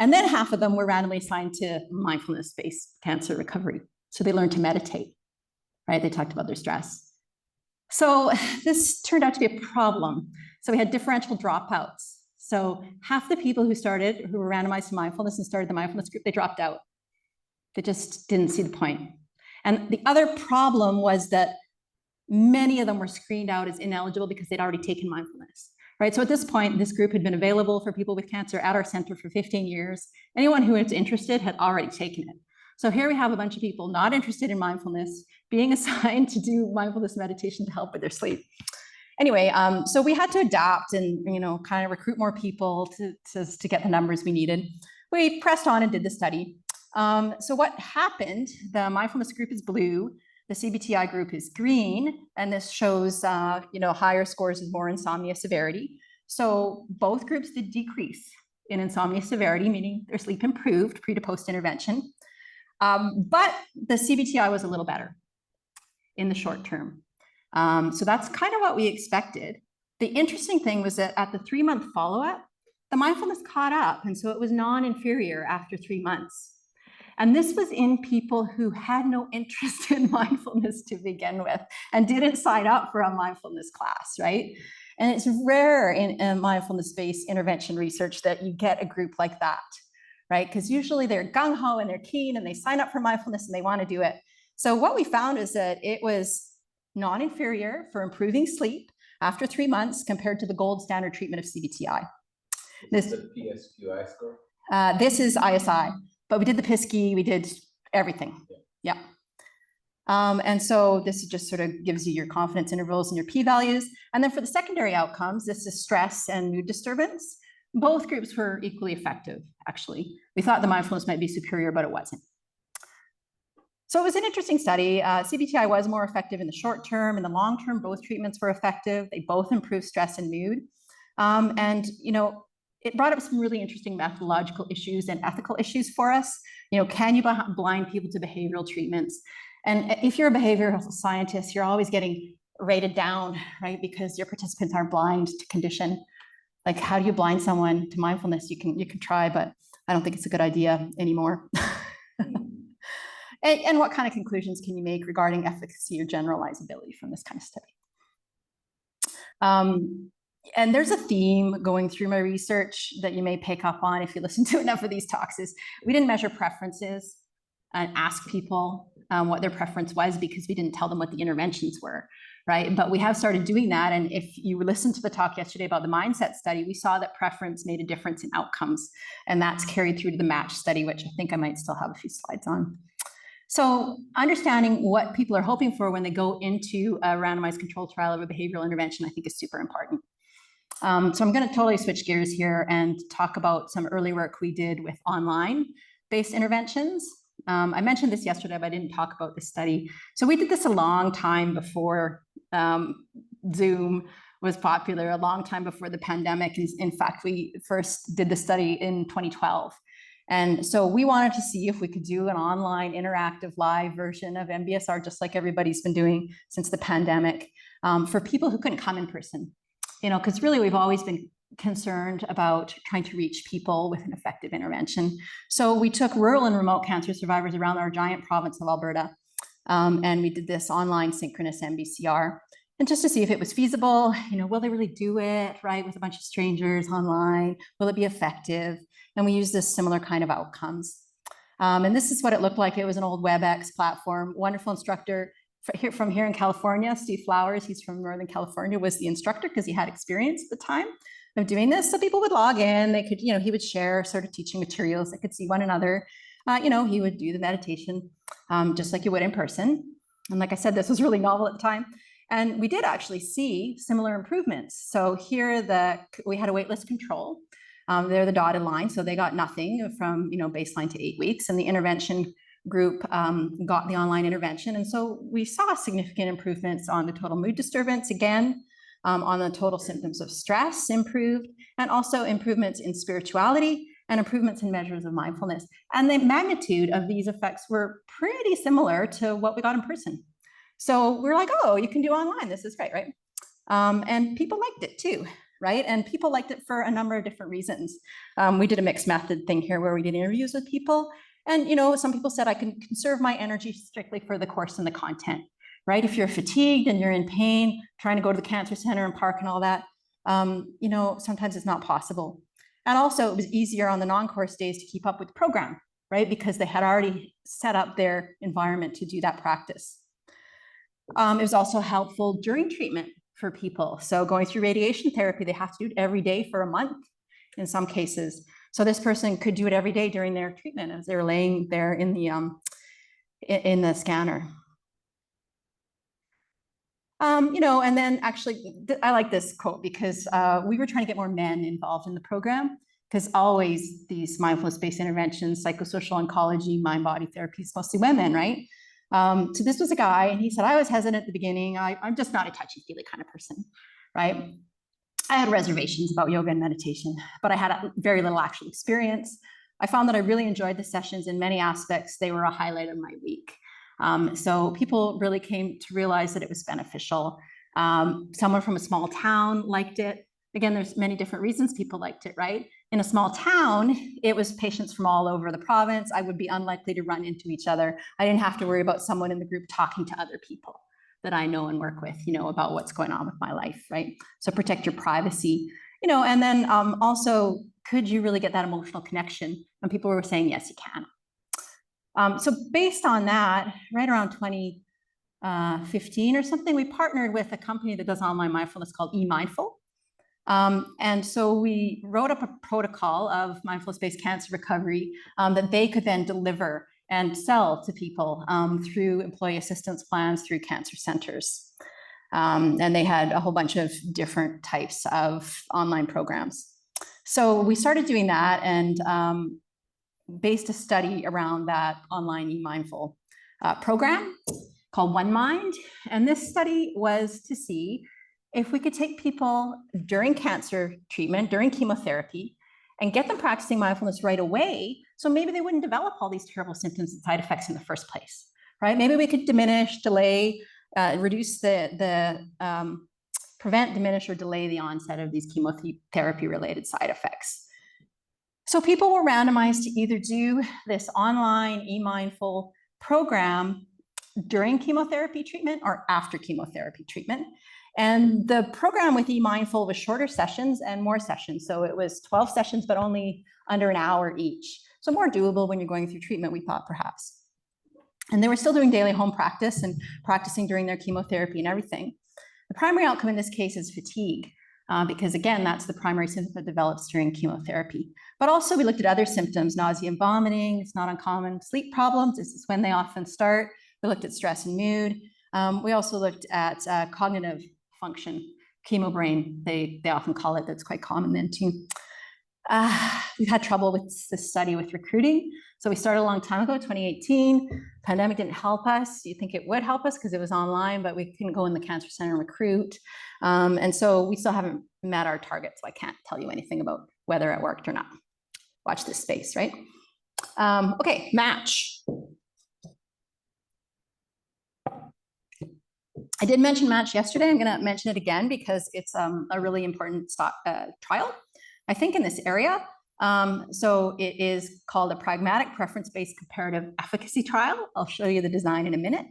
And then half of them were randomly assigned to mindfulness-based cancer recovery. So they learned to meditate, right? They talked about their stress. So this turned out to be a problem. So we had differential dropouts. So half the people who were randomized to mindfulness and started the mindfulness group, they dropped out. They just didn't see the point. And the other problem was that many of them were screened out as ineligible because they'd already taken mindfulness, right? So at this point, this group had been available for people with cancer at our center for 15 years. Anyone who was interested had already taken it. So here we have a bunch of people not interested in mindfulness being assigned to do mindfulness meditation to help with their sleep. Anyway, so we had to adapt and, kind of recruit more people to get the numbers we needed. We pressed on and did the study. So what happened, the mindfulness group is blue, the CBTI group is green, and this shows, higher scores with more insomnia severity. So both groups did decrease in insomnia severity, meaning their sleep improved pre to post intervention. But the CBTI was a little better in the short term. So that's kind of what we expected. The interesting thing was that at the 3-month follow-up, the mindfulness caught up, and so it was non-inferior after 3 months. And this was in people who had no interest in mindfulness to begin with and didn't sign up for a mindfulness class, right? And it's rare in mindfulness-based intervention research that you get a group like that, right? Because usually they're gung-ho and they're keen and they sign up for mindfulness and they want to do it. So what we found is that it was non-inferior for improving sleep after 3 months compared to the gold standard treatment of CBTI. This is the PSQI score? This is ISI, but we did the PSQI, we did everything. Yeah. And so this just sort of gives you your confidence intervals and your p-values. And then for the secondary outcomes, this is stress and mood disturbance. Both groups were equally effective, actually. We thought the mindfulness might be superior, but it wasn't. So it was an interesting study. CBTI was more effective in the short term. In the long term, both treatments were effective. They both improved stress and mood. And, you know, it brought up some really interesting methodological issues and ethical issues for us. You know, can you blind people to behavioral treatments? And if you're a behavioral scientist, you're always getting rated down, right? Because your participants are blind to condition. Like, how do you blind someone to mindfulness? You can try, but I don't think it's a good idea anymore. And what kind of conclusions can you make regarding efficacy or generalizability from this kind of study? And there's a theme going through my research that you may pick up on if you listen to enough of these talks is we didn't measure preferences and ask people what their preference was because we didn't tell them what the interventions were, right? But we have started doing that. And if you listened to the talk yesterday about the mindset study, we saw that preference made a difference in outcomes. And that's carried through to the match study, which I think I might still have a few slides on. So understanding what people are hoping for when they go into a randomized controlled trial of a behavioral intervention, I think is super important. So I'm going to totally switch gears here and talk about some early work we did with online-based interventions. I mentioned this yesterday, but I didn't talk about this study. So we did this a long time before Zoom was popular, a long time before the pandemic. In fact, we first did the study in 2012. And so we wanted to see if we could do an online interactive live version of MBSR, just like everybody's been doing since the pandemic, for people who couldn't come in person. You know, because really we've always been concerned about trying to reach people with an effective intervention. So we took rural and remote cancer survivors around our giant province of Alberta, and we did this online synchronous MBCR. And just to see if it was feasible, you know, will they really do it, right, with a bunch of strangers online? Will it be effective? And we used this similar kind of outcomes. And this is what it looked like. It was an old WebEx platform. Wonderful instructor from here in California, Steve Flowers, he's from Northern California, was the instructor because he had experience at the time of doing this. So people would log in, they could, you know, he would share sort of teaching materials, they could see one another. You know, he would do the meditation just like you would in person. And like I said, this was really novel at the time. And we did actually see similar improvements. So here we had a waitlist control. They're the dotted line, so they got nothing from, you know, baseline to 8 weeks, and the intervention group got the online intervention. And so we saw significant improvements on the total mood disturbance, again, on the total symptoms of stress improved, and also improvements in spirituality and improvements in measures of mindfulness. And the magnitude of these effects were pretty similar to what we got in person. So we're like, oh, you can do online. This is great, right? And people liked it too, right? And people liked it for a number of different reasons. We did a mixed method thing here where we did interviews with people. And, you know, some people said I can conserve my energy strictly for the course and the content, right? If you're fatigued and you're in pain, trying to go to the cancer center and park and all that, you know, sometimes it's not possible. And also it was easier on the non-course days to keep up with the program, right? Because they had already set up their environment to do that practice. It was also helpful during treatment for people. So going through radiation therapy, they have to do it every day for a month in some cases. So this person could do it every day during their treatment as they're laying there in the scanner. You know, and then actually, I like this quote because we were trying to get more men involved in the program, because always these mindfulness-based interventions, psychosocial oncology, mind-body therapy is mostly women, right? So this was a guy, and he said, I was hesitant at the beginning. I'm just not a touchy-feely kind of person, right? I had reservations about yoga and meditation, but I had very little actual experience. I found that I really enjoyed the sessions in many aspects. They were a highlight of my week. So people really came to realize that it was beneficial. Someone from a small town liked it. Again, there's many different reasons people liked it, right? In a small town, it was patients from all over the province. I would be unlikely to run into each other. I didn't have to worry about someone in the group talking to other people that I know and work with, about what's going on with my life, right? So protect your privacy, and then also, could you really get that emotional connection? And people were saying, yes, you can. So based on that, right around 2015 or something, we partnered with a company that does online mindfulness called eMindful. And so we wrote up a protocol of mindfulness-based cancer recovery that they could then deliver and sell to people through employee assistance plans, through cancer centers. And they had a whole bunch of different types of online programs. So we started doing that and based a study around that online eMindful program called One Mind. And this study was to see if we could take people during cancer treatment, during chemotherapy, and get them practicing mindfulness right away, so maybe they wouldn't develop all these terrible symptoms and side effects in the first place, right? Maybe we could diminish, delay, reduce prevent, diminish, or delay the onset of these chemotherapy-related side effects. So people were randomized to either do this online eMindful program during chemotherapy treatment or after chemotherapy treatment. And the program with eMindful was shorter sessions and more sessions. So it was 12 sessions, but only under an hour each. So more doable when you're going through treatment, we thought perhaps. And they were still doing daily home practice and practicing during their chemotherapy and everything. The primary outcome in this case is fatigue, because again, that's the primary symptom that develops during chemotherapy. But also we looked at other symptoms, nausea and vomiting. It's not uncommon. Sleep problems, this is when they often start. We looked at stress and mood. We also looked at cognitive function, chemo brain, they often call it. That's quite common then too. We've had trouble with this study with recruiting. So we started a long time ago, 2018. Pandemic didn't help us. You think it would help us because it was online, but we couldn't go in the cancer center and recruit. And so we still haven't met our target. So I can't tell you anything about whether it worked or not. Watch this space, right? Okay, match. I did mention match yesterday. I'm going to mention it again because it's a really important trial, I think, in this area. So it is called a pragmatic preference-based comparative efficacy trial. I'll show you the design in a minute.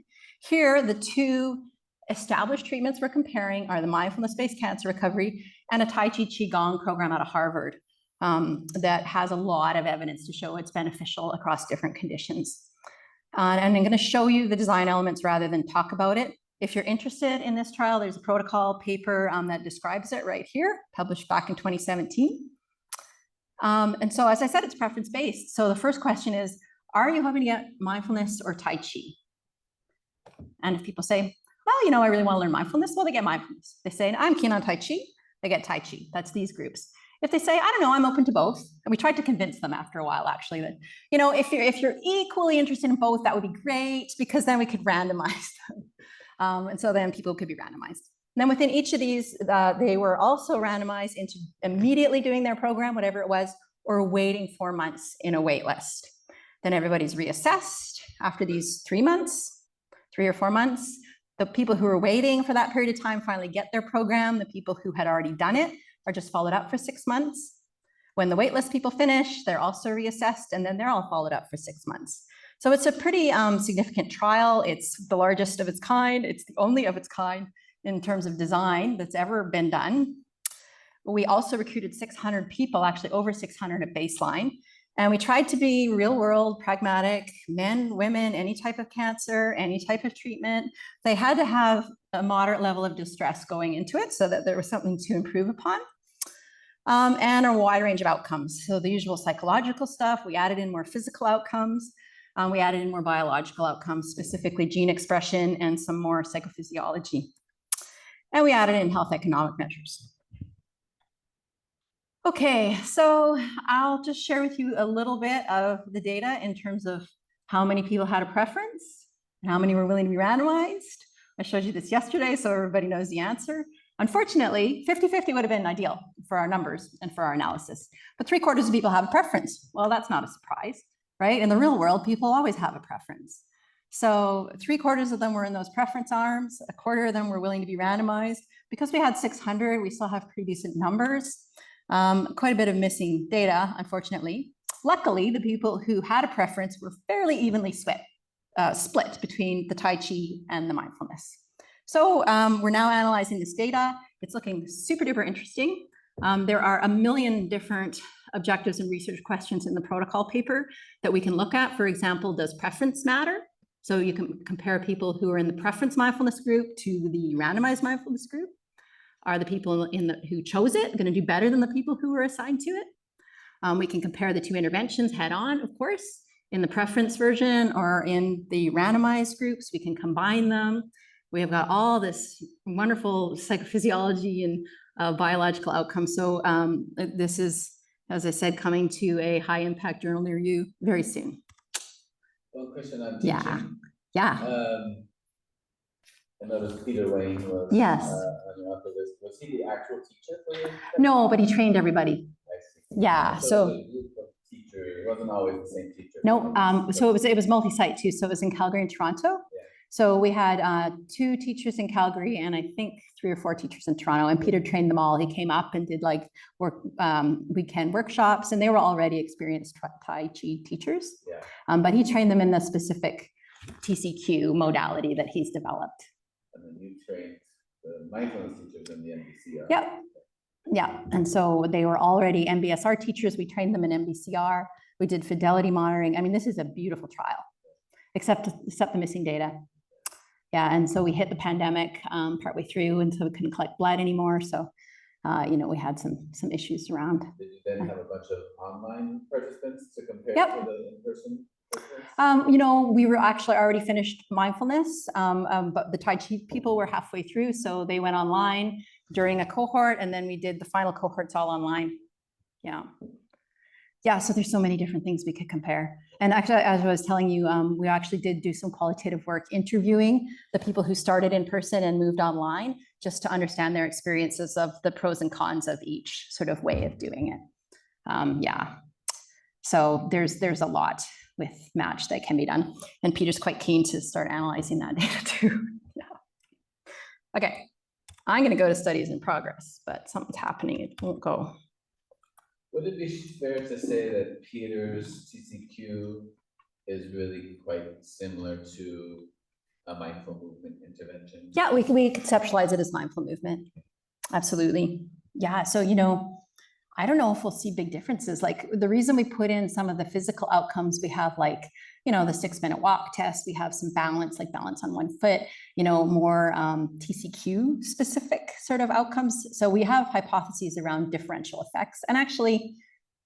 Here, the two established treatments we're comparing are the mindfulness-based cancer recovery and a Tai Chi Qigong program out of Harvard that has a lot of evidence to show it's beneficial across different conditions. And I'm going to show you the design elements rather than talk about it. If you're interested in this trial, there's a protocol paper that describes it right here, published back in 2017. And so, as I said, it's preference-based. So the first question is, are you hoping to get mindfulness or Tai Chi? And if people say, well, I really want to learn mindfulness, well, they get mindfulness. They say, I'm keen on Tai Chi, they get Tai Chi. That's these groups. If they say, I don't know, I'm open to both. And we tried to convince them after a while, actually, that, if you're equally interested in both, that would be great, because then we could randomize them. And so then people could be randomized. And then within each of these, they were also randomized into immediately doing their program, whatever it was, or waiting 4 months in a wait list. Then everybody's reassessed after these 3 or 4 months. The people who are waiting for that period of time finally get their program. The people who had already done it are just followed up for 6 months. When the waitlist people finish, they're also reassessed, and then they're all followed up for 6 months. So it's a pretty significant trial. It's the largest of its kind. It's the only of its kind in terms of design that's ever been done. We also recruited 600 people, actually over 600 at baseline. And we tried to be real world, pragmatic, men, women, any type of cancer, any type of treatment. They had to have a moderate level of distress going into it so that there was something to improve upon. And a wide range of outcomes. So the usual psychological stuff, we added in more physical outcomes. We added in more biological outcomes, specifically gene expression and some more psychophysiology. And we added in health economic measures. Okay, so I'll just share with you a little bit of the data in terms of how many people had a preference and how many were willing to be randomized. I showed you this yesterday, so everybody knows the answer. Unfortunately, 50-50 would have been ideal for our numbers and for our analysis, but 3/4 of people have a preference. Well, that's not a surprise, right? In the real world, people always have a preference. So 3/4 of them were in those preference arms, 1/4 of them were willing to be randomized. Because we had 600, we still have pretty decent numbers. Quite a bit of missing data, unfortunately. Luckily, the people who had a preference were fairly evenly split between the Tai Chi and the mindfulness. So we're now analyzing this data. It's looking super duper interesting. There are 1 million different objectives and research questions in the protocol paper that we can look at. For example, does preference matter? So you can compare people who are in the preference mindfulness group to the randomized mindfulness group. Are the people who chose it going to do better than the people who were assigned to it? We can compare the two interventions head on, of course, in the preference version or in the randomized groups. We can combine them. We have got all this wonderful psychophysiology and biological outcomes. So this is, as I said, coming to a high impact journal near you very soon. One question on teaching. Yeah. I noticed Peter Wayne was Yes. on your upper list. Was he the actual teacher for you? No, but he trained everybody. I see. Yeah. So the group of teacher, it wasn't always the same teacher. No, so it was multi-site too. So it was in Calgary and Toronto. Yeah. So we had 2 teachers in Calgary and I think 3 or 4 teachers in Toronto, and Peter trained them all. He came up and did like weekend workshops, and they were already experienced Tai Chi teachers. Yeah. But he trained them in the specific TCQ modality that he's developed. And then you trained the mindfulness teachers in the MBCR. Yep. Yeah, and so they were already MBSR teachers. We trained them in MBCR. We did fidelity monitoring. I mean, this is a beautiful trial, except the missing data. Yeah, and so we hit the pandemic partway through, and so we couldn't collect blood anymore. So, we had some issues around. Did you then have a bunch of online participants to compare Yep. to the in-person? We were actually already finished mindfulness, but the Tai Chi people were halfway through, so they went online during a cohort, and then we did the final cohorts all online. Yeah, so there's so many different things we could compare. And actually, as I was telling you, we actually did do some qualitative work interviewing the people who started in person and moved online, just to understand their experiences of the pros and cons of each sort of way of doing it. Yeah, so there's a lot with Match that can be done. And Peter's quite keen to start analyzing that data too. Yeah. Okay, I'm gonna go to studies in progress, but something's happening, it won't go. Would it be fair to say that Peter's TCQ is really quite similar to a mindful movement intervention? Yeah, we conceptualize it as mindful movement. Absolutely. Yeah, so, I don't know if we'll see big differences. Like the reason we put in some of the physical outcomes, we have like, the 6-minute walk test, we have some balance, like balance on one foot, more TCQ specific sort of outcomes. So we have hypotheses around differential effects. And actually,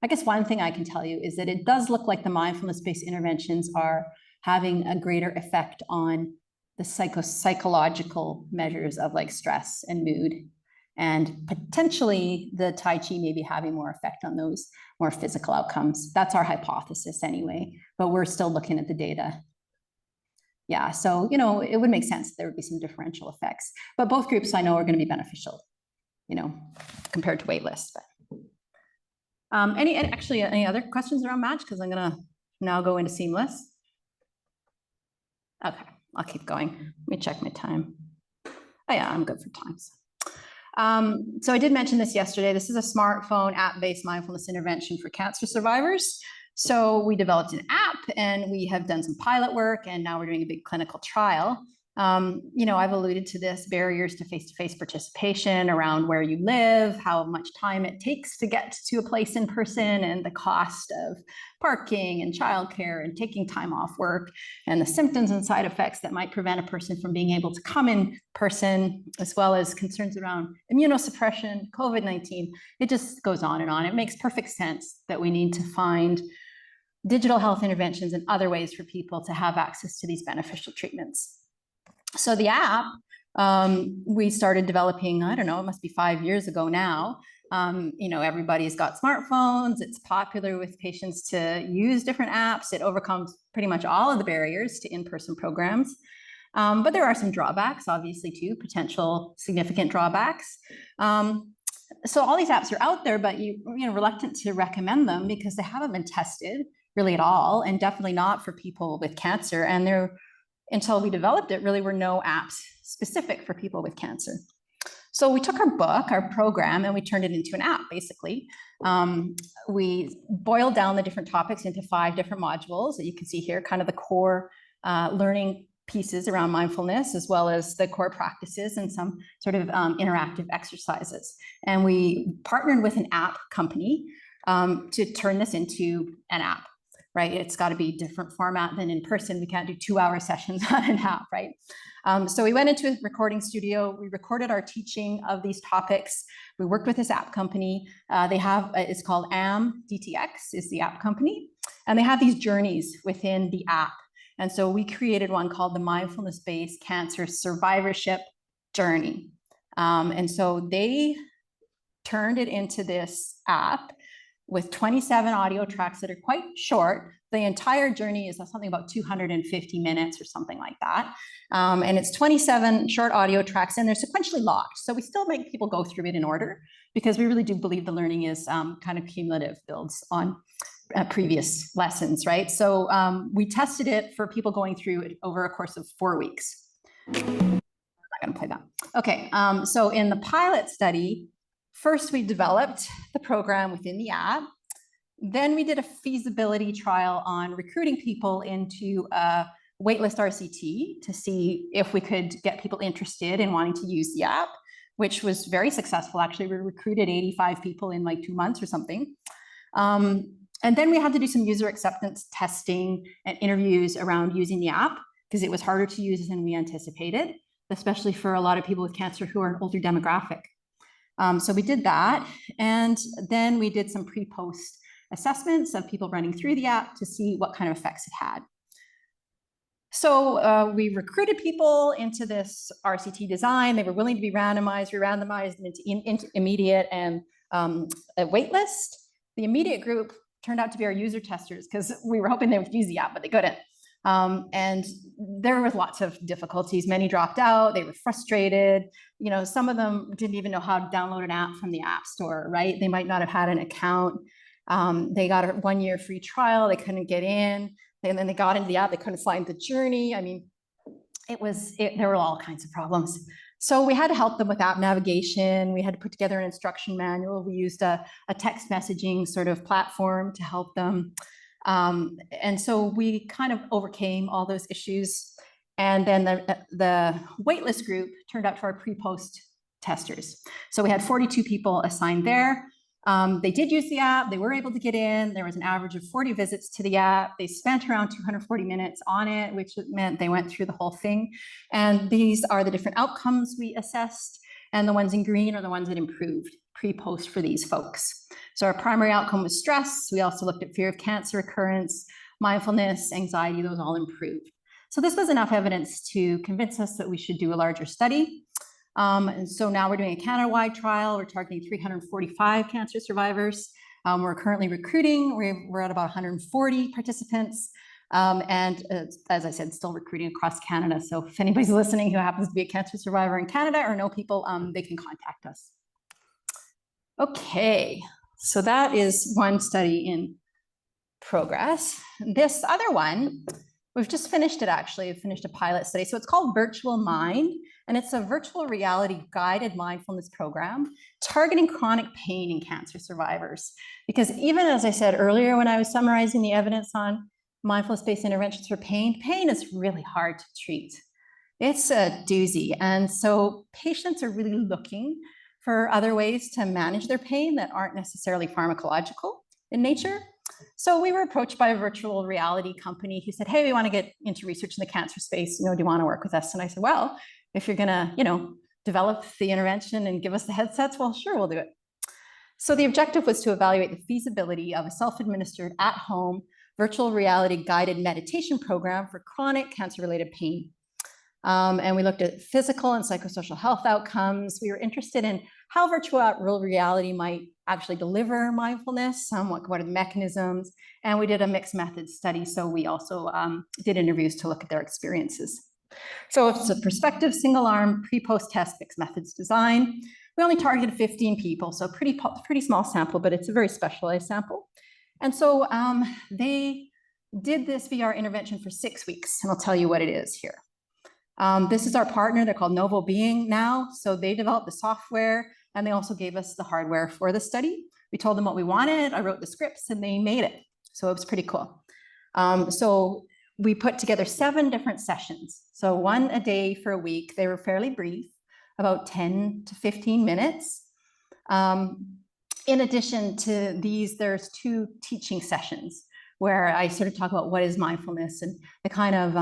I guess one thing I can tell you is that it does look like the mindfulness-based interventions are having a greater effect on the psychological measures of like stress and mood. And potentially the Tai Chi may be having more effect on those more physical outcomes. That's our hypothesis anyway, but we're still looking at the data. Yeah, so, it would make sense there would be some differential effects, but both groups I know are going to be beneficial, compared to waitlist. But any other questions around Match? Because I'm going to now go into Seamless. Okay, I'll keep going. Let me check my time. Oh yeah, I'm good for times. So I did mention this yesterday. This is a smartphone app-based mindfulness intervention for cancer survivors. So we developed an app and we have done some pilot work, and now we're doing a big clinical trial. I've alluded to this, barriers to face-to-face participation around where you live, how much time it takes to get to a place in person, and the cost of parking and childcare and taking time off work, and the symptoms and side effects that might prevent a person from being able to come in person, as well as concerns around immunosuppression, COVID-19. It just goes on and on. It makes perfect sense that we need to find digital health interventions and other ways for people to have access to these beneficial treatments. So the app, we started developing, I don't know, it must be 5 years ago now. Everybody's got smartphones. It's popular with patients to use different apps. It overcomes pretty much all of the barriers to in-person programs. But there are some drawbacks, obviously, too, potential significant drawbacks. So all these apps are out there, but you're reluctant to recommend them because they haven't been tested really at all, and definitely not for people with cancer. And until we developed it, really were no apps specific for people with cancer. So we took our program, and we turned it into an app, basically. We boiled down the different topics into 5 different modules that you can see here, kind of the core learning pieces around mindfulness, as well as the core practices and some sort of interactive exercises. And we partnered with an app company to turn this into an app, right? It's got to be a different format than in person. We can't do 2-hour sessions on an app, right? So we went into a recording studio. We recorded our teaching of these topics. We worked with this app company. It's called DTX is the app company. And they have these journeys within the app. And so we created one called the Mindfulness-Based Cancer Survivorship Journey. And so they turned it into this app with 27 audio tracks that are quite short. The entire journey is something about 250 minutes or something like that. And it's 27 short audio tracks, and they're sequentially locked. So we still make people go through it in order, because we really do believe the learning is kind of cumulative, builds on previous lessons, right? So we tested it for people going through it over a course of 4 weeks. I'm not going to play that. Okay, so in the pilot study, first we developed the program within the app. Then we did a feasibility trial on recruiting people into a waitlist RCT to see if we could get people interested in wanting to use the app, which was very successful. Actually, we recruited 85 people in like 2 months or something. And then we had to do some user acceptance testing and interviews around using the app, because it was harder to use than we anticipated, especially for a lot of people with cancer who are an older demographic. So we did that. And then we did some pre-post assessments of people running through the app to see what kind of effects it had. So we recruited people into this RCT design. They were willing to be randomized. We randomized them into immediate and a waitlist. The immediate group turned out to be our user testers, because we were hoping they would use the app, but they couldn't. And there was lots of difficulties. Many dropped out. They were frustrated. You know, some of them didn't even know how to download an app from the App Store, right? They might not have had an account. They got a 1-year free trial. They couldn't get in. And then they got into the app. They couldn't find the journey. I mean, there were all kinds of problems. So we had to help them with app navigation. We had to put together an instruction manual. We used a text messaging sort of platform to help them. And so we kind of overcame all those issues. And then the waitlist group turned out to our pre-post testers. So we had 42 people assigned there. They did use the app. They were able to get in. There was an average of 40 visits to the app. They spent around 240 minutes on it, which meant they went through the whole thing. And these are the different outcomes we assessed. And the ones in green are the ones that improved pre-post for these folks. So our primary outcome was stress. We also looked at fear of cancer recurrence, mindfulness, anxiety. Those all improved. So this was enough evidence to convince us that we should do a larger study. And so now we're doing a Canada-wide trial. We're targeting 345 cancer survivors. We're currently recruiting. We're at about 140 participants. And as I said, still recruiting across Canada. So if anybody's listening who happens to be a cancer survivor in Canada or know people, they can contact us. Okay, so that is one study in progress. This other one, we've just finished it actually. We've finished a pilot study. So it's called Virtual Mind, and it's a virtual reality guided mindfulness program targeting chronic pain in cancer survivors. Because even as I said earlier, when I was summarizing the evidence on mindfulness-based interventions for pain, pain is really hard to treat. It's a doozy. And so patients are really looking for other ways to manage their pain that aren't necessarily pharmacological in nature. So we were approached by a virtual reality company who said, hey, we want to get into research in the cancer space. Do you want to work with us? And I said, well, if you're going to, develop the intervention and give us the headsets, well, sure, we'll do it. So the objective was to evaluate the feasibility of a self-administered at-home virtual reality guided meditation program for chronic cancer-related pain. And we looked at physical and psychosocial health outcomes. We were interested in how virtual reality might actually deliver mindfulness, what are the mechanisms, and we did a mixed method study. So we also did interviews to look at their experiences. So it's a prospective single-arm pre-post test mixed methods design. We only targeted 15 people, so pretty small sample, but it's a very specialized sample. And so they did this VR intervention for 6 weeks, and I'll tell you what it is here. This is our partner. They're called Novo Being now. So they developed the software, and they also gave us the hardware for the study. We told them what we wanted. I wrote the scripts, and they made it. So it was pretty cool. So we put together 7 different sessions. So 1 a day for a week. They were fairly brief, about 10 to 15 minutes. In addition to these, there's 2 teaching sessions where I sort of talk about what is mindfulness and the kind of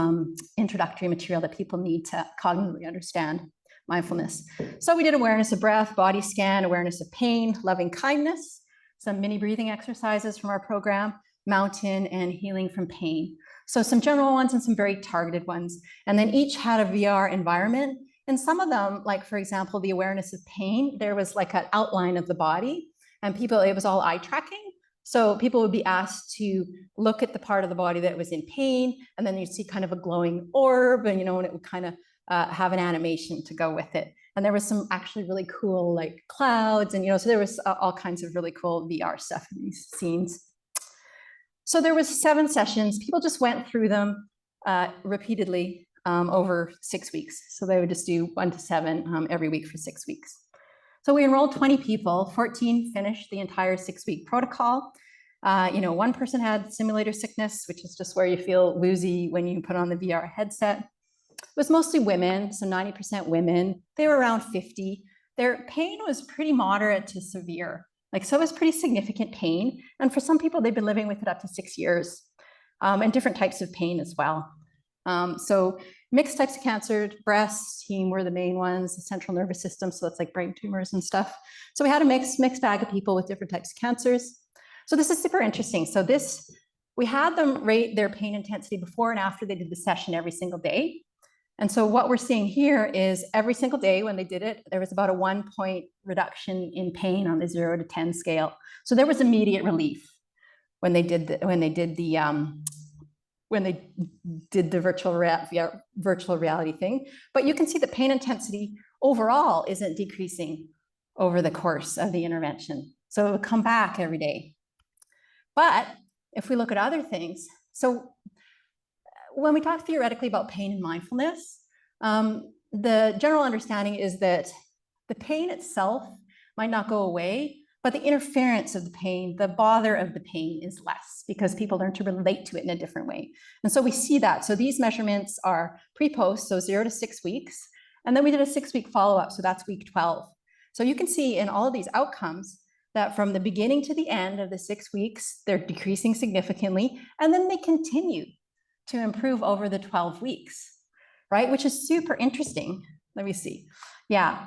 introductory material that people need to cognitively understand mindfulness. So we did awareness of breath, body scan, awareness of pain, loving kindness, some mini breathing exercises from our program, mountain, and healing from pain. So some general ones and some very targeted ones. And then each had a VR environment. And some of them, like for example, the awareness of pain, there was like an outline of the body, and people, it was all eye tracking. So people would be asked to look at the part of the body that was in pain, and then you'd see kind of a glowing orb, and and it would kind of have an animation to go with it. And there was some actually really cool like clouds, and so there was all kinds of really cool VR stuff in these scenes. So there was 7 sessions. People just went through them repeatedly over 6 weeks. So they would just do 1 to 7 every week for 6 weeks. So we enrolled 20 people, 14 finished the entire 6-week protocol. One person had simulator sickness, which is just where you feel woozy when you put on the VR headset. It was mostly women, so 90% women. They were around 50. Their pain was pretty moderate to severe. So it was pretty significant pain. And for some people, they've been living with it up to 6 years, and different types of pain as well. So mixed types of cancer, breast, heme were the main ones, the central nervous system, so it's like brain tumors and stuff. So we had a mixed bag of people with different types of cancers. So this is super interesting. So we had them rate their pain intensity before and after they did the session every single day. And so what we're seeing here is every single day when they did it, there was about a 1-point reduction in pain on the 0 to 10 scale. So there was immediate relief when they did the virtual reality thing. But you can see the pain intensity overall isn't decreasing over the course of the intervention. So it would come back every day. But if we look at other things, so when we talk theoretically about pain and mindfulness, the general understanding is that the pain itself might not go away, but the interference of the pain, the bother of the pain is less because people learn to relate to it in a different way. And so we see that. So these measurements are pre-post, so 0 to 6 weeks. And then we did a 6-week follow-up, so that's week 12. So you can see in all of these outcomes that from the beginning to the end of the 6 weeks, they're decreasing significantly, and then they continue to improve over the 12 weeks, right? Which is super interesting. Let me see. Yeah.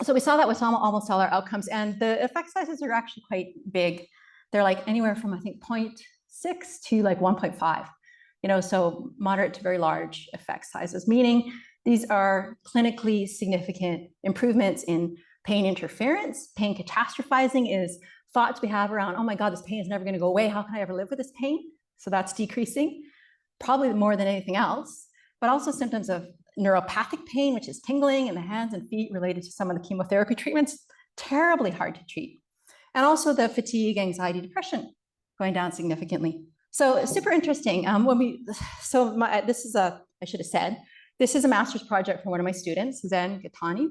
So we saw that with almost all our outcomes, and the effect sizes are actually quite big. They're like anywhere from, I think, 0.6 to like 1.5, so moderate to very large effect sizes, meaning these are clinically significant improvements in pain interference. Pain catastrophizing is thoughts we have around, oh my God, this pain is never going to go away. How can I ever live with this pain? So that's decreasing, probably more than anything else, but also symptoms of neuropathic pain, which is tingling in the hands and feet related to some of the chemotherapy treatments, terribly hard to treat. And also the fatigue, anxiety, depression going down significantly. So super interesting. I should have said, this is a master's project for one of my students, Zen Gatani.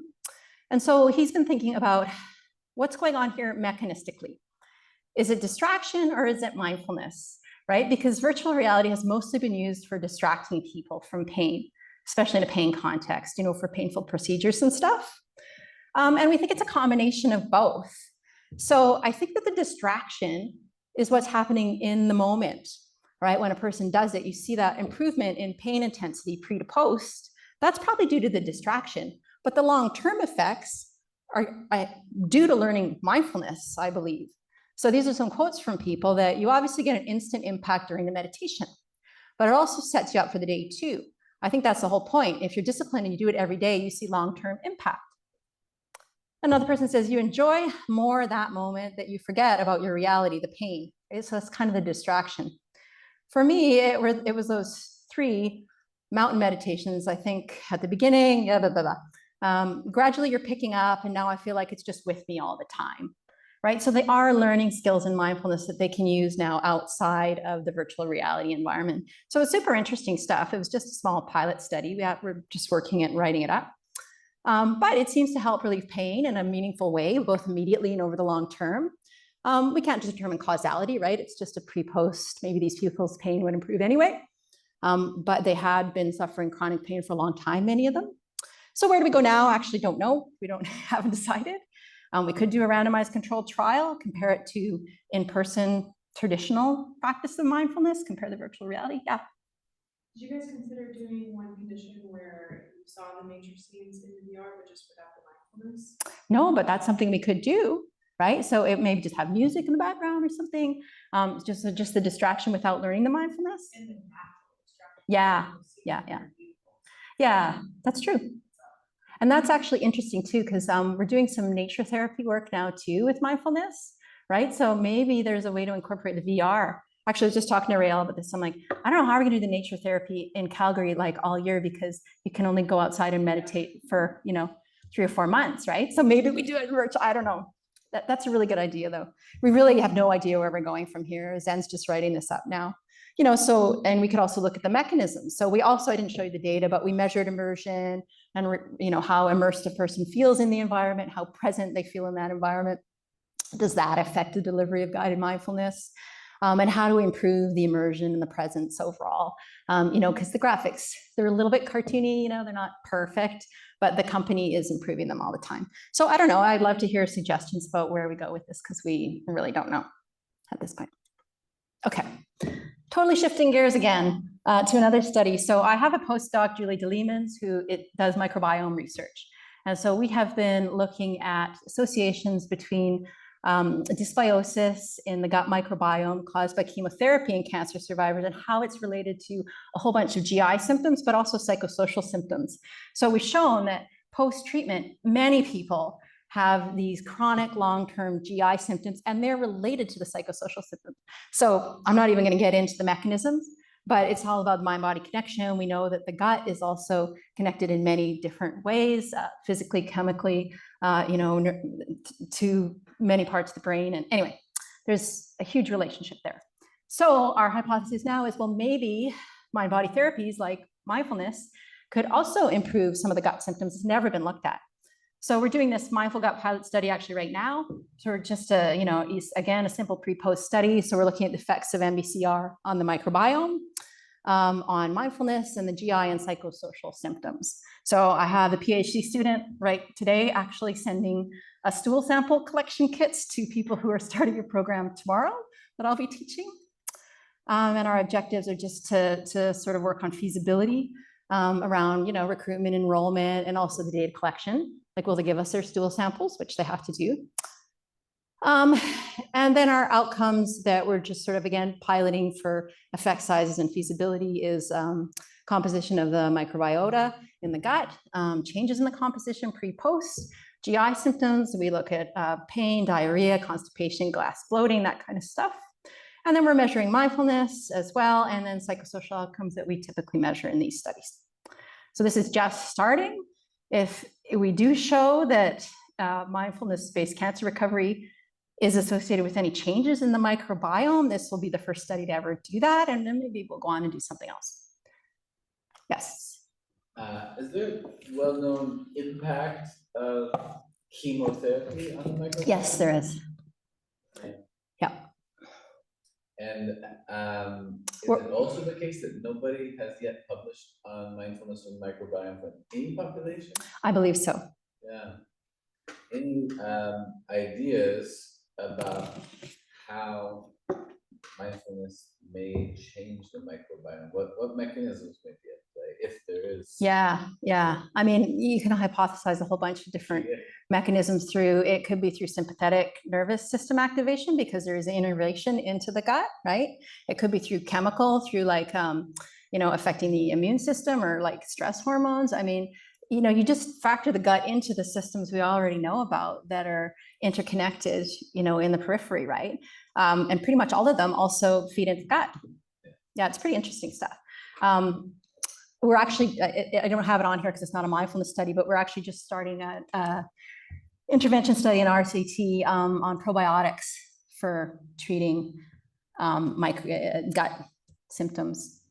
And so he's been thinking about what's going on here mechanistically. Is it distraction or is it mindfulness? Right? Because virtual reality has mostly been used for distracting people from pain, especially in a pain context, for painful procedures and stuff. And we think it's a combination of both. So I think that the distraction is what's happening in the moment, right? When a person does it, you see that improvement in pain intensity pre to post. That's probably due to the distraction, but the long-term effects are due to learning mindfulness, I believe. So these are some quotes from people that you obviously get an instant impact during the meditation, but it also sets you up for the day too. I think that's the whole point. If you're disciplined and you do it every day, you see long-term impact. Another person says you enjoy more that moment that you forget about your reality, the pain. So that's kind of the distraction. For me, it was those 3 mountain meditations, I think at the beginning, blah, blah, blah. Gradually you're picking up, and now I feel like it's just with me all the time, right? So they are learning skills in mindfulness that they can use now outside of the virtual reality environment. So it's super interesting stuff. It was just a small pilot study. We're just working at writing it up. But it seems to help relieve pain in a meaningful way, both immediately and over the long term. We can't determine causality, right? It's just a pre-post. Maybe these people's pain would improve anyway. But they had been suffering chronic pain for a long time, many of them. So where do we go now? Actually, don't know. Haven't decided. We could do a randomized controlled trial, compare it to in-person traditional practice of mindfulness, compare the virtual reality. Yeah. Did you guys consider doing one condition where you saw the nature scenes in the VR, but just without the mindfulness? No, but that's something we could do, right? So it may just have music in the background or something, just the distraction without learning the mindfulness. And the natural distraction. Yeah, that's true. And that's actually interesting too, because we're doing some nature therapy work now too with mindfulness, right? So maybe there's a way to incorporate the VR. Actually, I was just talking to Rael about this. I'm like, I don't know how we're gonna do the nature therapy in Calgary like all year, because you can only go outside and meditate for, 3 or 4 months, right? So maybe we do it virtual. I don't know. That's a really good idea though. We really have no idea where we're going from here. Zen's just writing this up now. And we could also look at the mechanisms. So I didn't show you the data, but we measured immersion and, how immersed a person feels in the environment, how present they feel in that environment. Does that affect the delivery of guided mindfulness? And how do we improve the immersion and the presence overall? Because the graphics, they're a little bit cartoony, they're not perfect, but the company is improving them all the time. So I don't know, I'd love to hear suggestions about where we go with this, because we really don't know at this point. Okay. Totally shifting gears again to another study. So I have a postdoc, Julie DeLeemans, who does microbiome research. And so we have been looking at associations between dysbiosis in the gut microbiome caused by chemotherapy in cancer survivors, and how it's related to a whole bunch of GI symptoms, but also psychosocial symptoms. So we've shown that post-treatment, many people have these chronic long-term GI symptoms, and they're related to the psychosocial symptoms. So I'm not even going to get into the mechanisms, but it's all about the mind-body connection. We know that the gut is also connected in many different ways, physically, chemically, to many parts of the brain. And anyway, there's a huge relationship there. So our hypothesis now is, well, maybe mind-body therapies like mindfulness could also improve some of the gut symptoms. It's never been looked at. So we're doing this mindful gut pilot study actually right now. So we're just again, a simple pre-post study. So we're looking at the effects of MBCR on the microbiome, on mindfulness, and the GI and psychosocial symptoms. So I have a PhD student right today actually sending a stool sample collection kits to people who are starting a program tomorrow that I'll be teaching. And our objectives are just to sort of work on feasibility around, recruitment, enrollment, and also the data collection. Like, will they give us their stool samples, which they have to do. And then our outcomes that we're just sort of, again, piloting for effect sizes and feasibility is composition of the microbiota in the gut, changes in the composition pre-post, GI symptoms. We look at pain, diarrhea, constipation, gas bloating, that kind of stuff. And then we're measuring mindfulness as well, and then psychosocial outcomes that we typically measure in these studies. So this is just starting. If we do show that mindfulness-based cancer recovery is associated with any changes in the microbiome, this will be the first study to ever do that, and then maybe we'll go on and do something else. Yes? Is there a well-known impact of chemotherapy on the microbiome? Yes, there is. Right. Yeah. And is it also the case that nobody has yet published on mindfulness and microbiome for any population? I believe so. Yeah. Any ideas about how mindfulness may change the microbiome? What mechanisms may be at play, if there is? Yeah. I mean, you can hypothesize a whole bunch of different mechanisms through. It could be through sympathetic nervous system activation, because there is innervation into the gut, right? It could be through chemical, through like, affecting the immune system, or like stress hormones. I mean, you just factor the gut into the systems we already know about that are interconnected, in the periphery, right? And pretty much all of them also feed into the gut. Yeah, it's pretty interesting stuff. we're actually, I don't have it on here because it's not a mindfulness study, but we're actually just starting a intervention study in RCT on probiotics for treating gut symptoms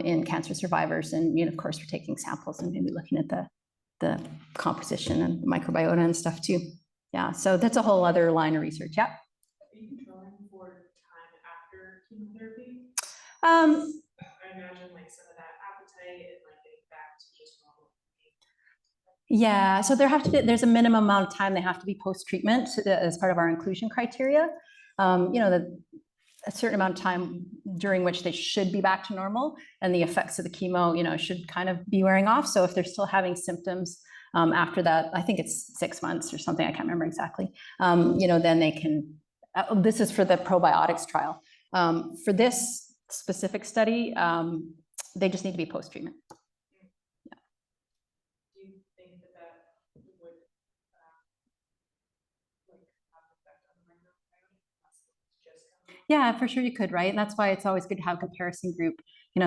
in cancer survivors. And, of course, we're taking samples and maybe looking at the composition and microbiota and stuff too. Yeah, so that's a whole other line of research. Yeah. Are you controlling for time after chemotherapy? I imagine like some of that appetite and like getting back to just normal. Yeah, so there's a minimum amount of time they have to be post-treatment as part of our inclusion criteria. A certain amount of time during which they should be back to normal, and the effects of the chemo, should kind of be wearing off. So if they're still having symptoms after that, I think it's 6 months or something, I can't remember exactly, then they can, this is for the probiotics trial. For this specific study, they just need to be post-treatment. Do you think that would like have an effect on the microbiome? Yeah, for sure you could, right? And that's why it's always good to have a comparison group,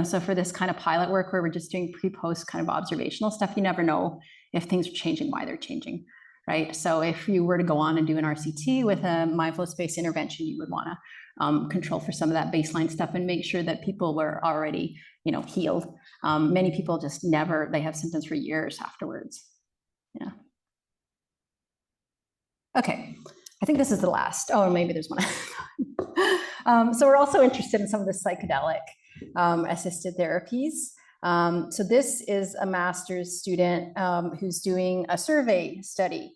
so for this kind of pilot work where we're just doing pre-post kind of observational stuff, you never know if things are changing, why they're changing, right? So if you were to go on and do an RCT with a mindfulness-based intervention, you would want to control for some of that baseline stuff and make sure that people were already, healed. Many people just they have symptoms for years afterwards. Yeah. Okay, I think this is the last. Oh, maybe there's one. So we're also interested in some of the psychedelic assisted therapies. So this is a master's student who's doing a survey study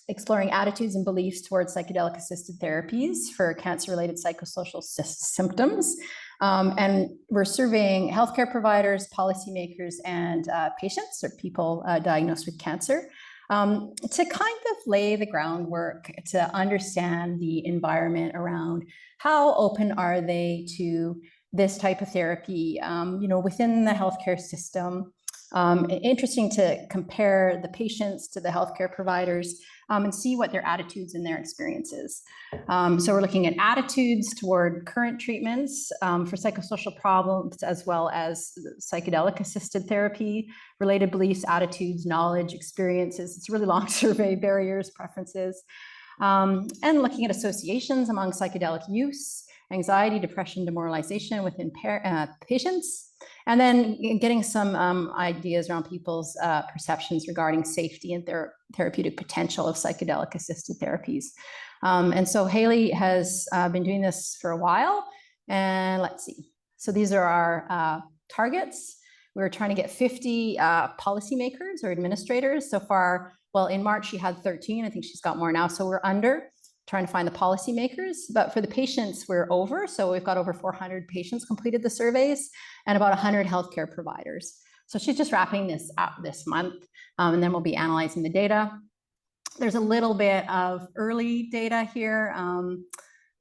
exploring attitudes and beliefs towards psychedelic assisted therapies for cancer-related psychosocial symptoms. And we're surveying healthcare providers, policymakers, and patients or people diagnosed with cancer to kind of lay the groundwork to understand the environment around how open are they to this type of therapy, within the healthcare system. Interesting to compare the patients to the healthcare providers and see what their attitudes and their experiences. So we're looking at attitudes toward current treatments for psychosocial problems, as well as psychedelic assisted therapy, related beliefs, attitudes, knowledge, experiences. It's a really long survey, barriers, preferences, and looking at associations among psychedelic use, anxiety, depression, demoralization within patients, and then getting some ideas around people's perceptions regarding safety and their therapeutic potential of psychedelic assisted therapies. And so Haley has been doing this for a while, and let's see. So these are our targets. We're trying to get 50 policymakers or administrators. So far, well, in March, she had 13. I think she's got more now. So we're under, trying to find the policymakers. But for the patients, we're over. So we've got over 400 patients completed the surveys and about 100 healthcare providers. So she's just wrapping this up this month, and then we'll be analyzing the data. There's a little bit of early data here.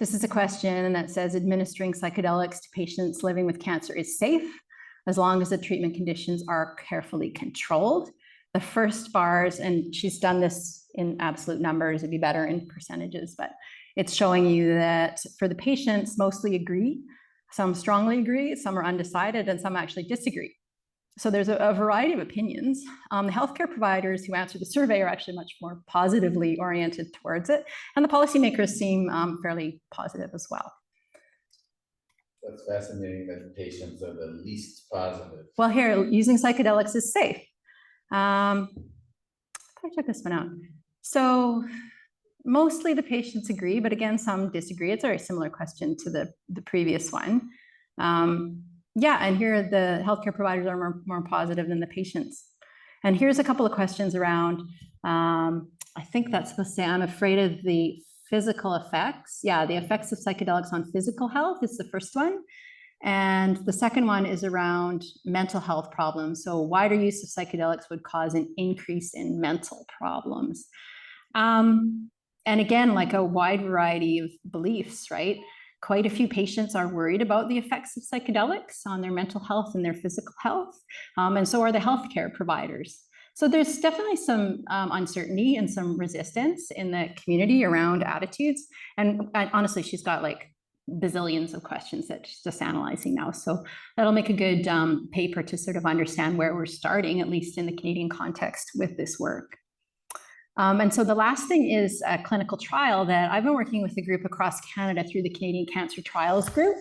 This is a question that says, administering psychedelics to patients living with cancer is safe as long as the treatment conditions are carefully controlled. The first bars, and she's done this in absolute numbers, it'd be better in percentages, but it's showing you that for the patients, mostly agree, some strongly agree, some are undecided, and some actually disagree. So there's a variety of opinions. The healthcare providers who answered the survey are actually much more positively oriented towards it, and the policymakers seem fairly positive as well. That's fascinating that the patients are the least positive. Well, here, using psychedelics is safe. I check this one out. So mostly the patients agree, but again, some disagree. It's a very similar question to the previous one. Yeah, and here the healthcare providers are more positive than the patients. And here's a couple of questions around, I think that's supposed to say, I'm afraid of the physical effects. Yeah, the effects of psychedelics on physical health is the first one. And the second one is around mental health problems. So wider use of psychedelics would cause an increase in mental problems. And again, like a wide variety of beliefs, right? Quite a few patients are worried about the effects of psychedelics on their mental health and their physical health. And so are the healthcare providers. So there's definitely some uncertainty and some resistance in the community around attitudes. And honestly, she's got like bazillions of questions that she's just analyzing now. So that'll make a good paper to sort of understand where we're starting, at least in the Canadian context, with this work. And so the last thing is a clinical trial that I've been working with a group across Canada through the Canadian Cancer Trials Group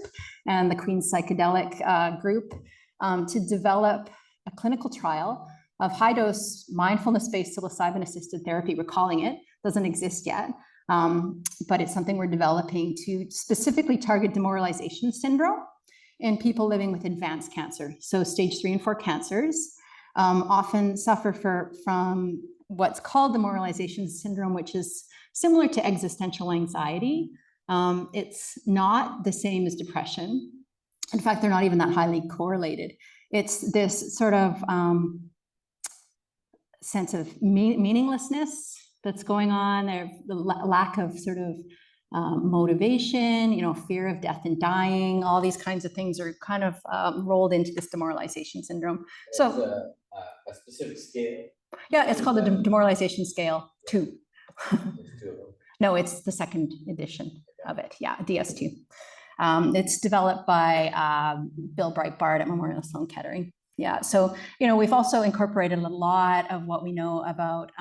and the Queen's Psychedelic Group to develop a clinical trial of high-dose mindfulness-based psilocybin-assisted therapy. We're calling it, doesn't exist yet, but it's something we're developing to specifically target demoralization syndrome in people living with advanced cancer. So stage 3 and 4 cancers often suffer from what's called demoralization syndrome, which is similar to existential anxiety. It's not the same as depression. In fact, they're not even that highly correlated. It's this sort of sense of meaninglessness that's going on, the lack of sort of motivation, you know, fear of death and dying, all these kinds of things are kind of rolled into this demoralization syndrome. So a specific scale? Yeah, it's called the Demoralization Scale 2. There's 2 of them. No, it's the second edition of it. Yeah, DS2. It's developed by Bill Breitbart at Memorial Sloan Kettering. Yeah, so, you know, we've also incorporated a lot of what we know about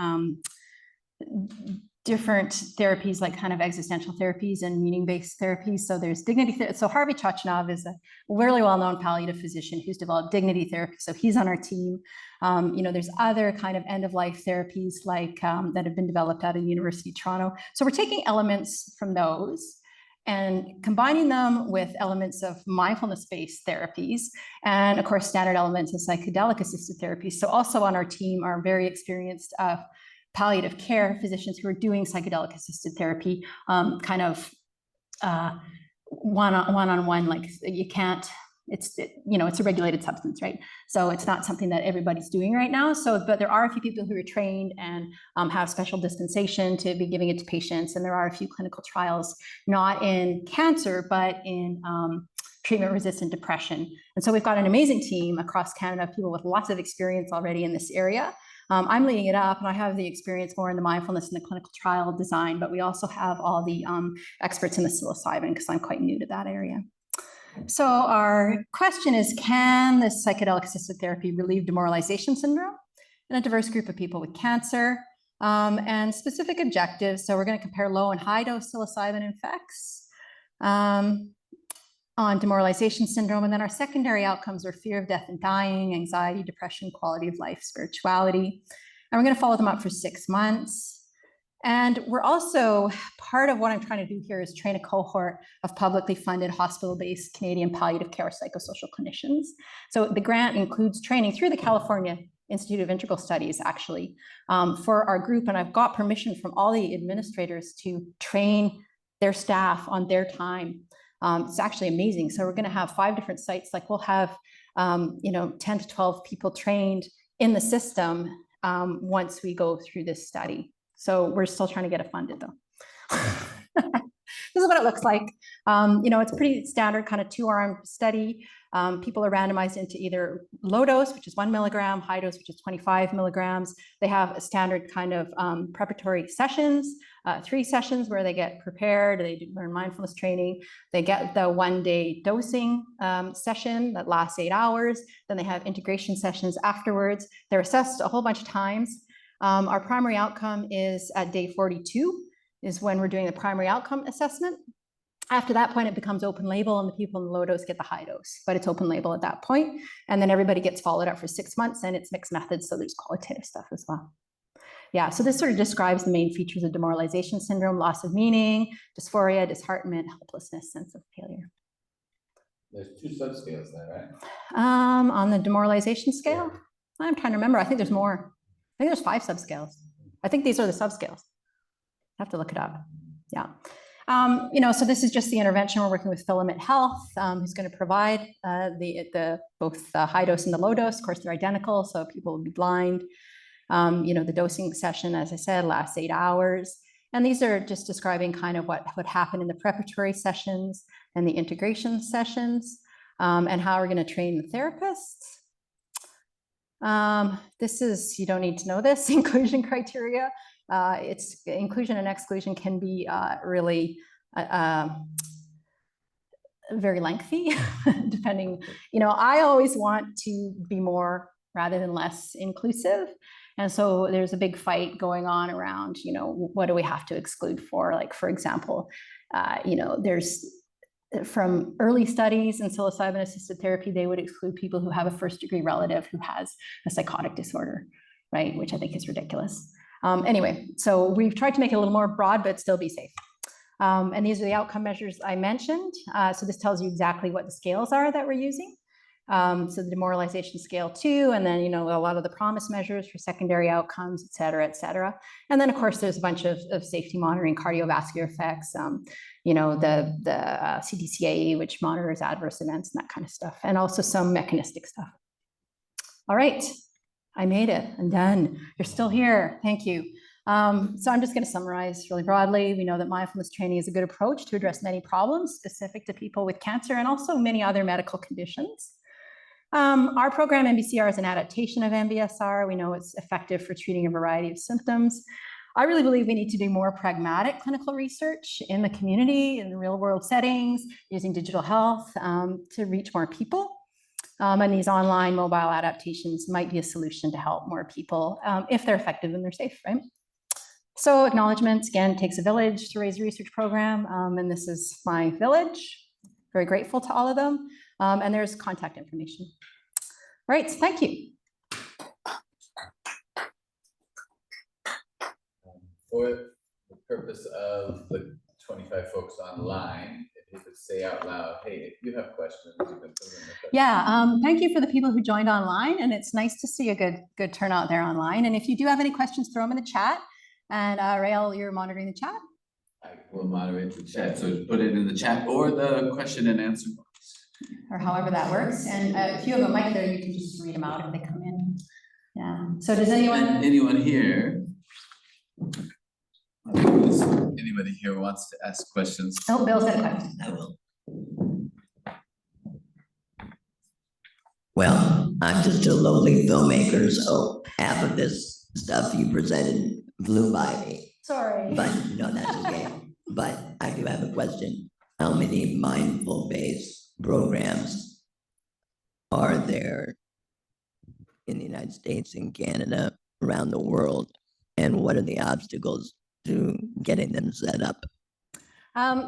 different therapies, like kind of existential therapies and meaning-based therapies. So there's dignity. So Harvey Chochinov is a really well-known palliative physician who's developed dignity therapy. So he's on our team. You know, there's other kind of end-of-life therapies like that have been developed out of the University of Toronto. So we're taking elements from those and combining them with elements of mindfulness-based therapies, and of course, standard elements of psychedelic-assisted therapies. So also on our team are very experienced palliative care physicians who are doing psychedelic-assisted therapy, kind of one-on-one, like you can't, you know, it's a regulated substance, right? So it's not something that everybody's doing right now. So, but there are a few people who are trained and have special dispensation to be giving it to patients. And there are a few clinical trials, not in cancer, but in treatment-resistant depression. And so we've got an amazing team across Canada, people with lots of experience already in this area. I'm leading it up, and I have the experience more in the mindfulness and the clinical trial design, but we also have all the experts in the psilocybin, because I'm quite new to that area. So our question is, can this psychedelic-assisted therapy relieve demoralization syndrome in a diverse group of people with cancer? And specific objectives, so we're going to compare low and high-dose psilocybin effects on demoralization syndrome. And then our secondary outcomes are fear of death and dying, anxiety, depression, quality of life, spirituality. And we're going to follow them up for 6 months. And we're also, part of what I'm trying to do here is train a cohort of publicly funded hospital-based Canadian palliative care psychosocial clinicians. So the grant includes training through the California Institute of Integral Studies, actually, for our group. And I've got permission from all the administrators to train their staff on their time. It's actually amazing. So we're going to have 5 different sites. Like we'll have, you know, 10 to 12 people trained in the system once we go through this study. So we're still trying to get it funded, though. This is what it looks like. You know, it's pretty standard kind of 2-arm study. People are randomized into either low dose, which is 1 milligram, high dose, which is 25 milligrams. They have a standard kind of preparatory sessions, 3 sessions where they get prepared, they learn mindfulness training. They get the 1-day dosing session that lasts 8 hours. Then they have integration sessions afterwards. They're assessed a whole bunch of times. Our primary outcome is at day 42 is when we're doing the primary outcome assessment. After that point, it becomes open label and the people in the low dose get the high dose, but it's open label at that point. And then everybody gets followed up for 6 months, and it's mixed methods. So there's qualitative stuff as well. Yeah, so this sort of describes the main features of demoralization syndrome: loss of meaning, dysphoria, disheartenment, helplessness, sense of failure. There's 2 subscales there, right? On the demoralization scale, I'm trying to remember. I think there's more. I think there's 5 subscales. I think these are the subscales. I have to look it up. Yeah. You know, so this is just the intervention. We're working with Filament Health, who's going to provide both the high dose and the low dose. Of course, they're identical, so people will be blind. You know, the dosing session, as I said, lasts 8 hours. And these are just describing kind of what would happen in the preparatory sessions and the integration sessions, and how we're going to train the therapists. This is, you don't need to know this, inclusion criteria. It's inclusion and exclusion can be really very lengthy, depending, I always want to be more rather than less inclusive. And so there's a big fight going on around, what do we have to exclude for? Like, for example, there's from early studies in psilocybin-assisted therapy, they would exclude people who have a first-degree relative who has a psychotic disorder, right? Which I think is ridiculous. Anyway, so we've tried to make it a little more broad, but still be safe. And these are the outcome measures I mentioned. So this tells you exactly what the scales are that we're using. So the demoralization scale 2, and then, a lot of the promise measures for secondary outcomes, et cetera, et cetera. And then, of course, there's a bunch of safety monitoring, cardiovascular effects, the CTCAE, which monitors adverse events and that kind of stuff, and also some mechanistic stuff. All right, I made it. I'm done. You're still here. Thank you. So I'm just going to summarize really broadly. We know that mindfulness training is a good approach to address many problems specific to people with cancer and also many other medical conditions. Our program, MBCR, is an adaptation of MBSR. We know it's effective for treating a variety of symptoms. I really believe we need to do more pragmatic clinical research in the community, in the real world settings, using digital health to reach more people. And these online mobile adaptations might be a solution to help more people if they're effective and they're safe, right? So acknowledgements, again, it takes a village to raise a research program. And this is my village. Very grateful to all of them. And there's contact information. Right, thank you. For the purpose of the 25 folks online, if you could say out loud, hey, if you have questions, you can put them in the question. Yeah, thank you for the people who joined online, and it's nice to see a good turnout there online. And if you do have any questions, throw them in the chat. And Rael, you're monitoring the chat? I will moderate the chat, so put it in the chat or the question and answer box. Or however that works. And if you have a mic there, you can just read them out if they come in. Yeah. So does anyone here? Anybody here wants to ask questions? Oh, Bill's got a question. I will. Well, I'm just a lowly filmmaker, so half of this stuff you presented flew by me. Sorry. But no, that's okay. But I do have a question. How many mindful-based programs are there in the United States and Canada, around the world? And what are the obstacles to getting them set up?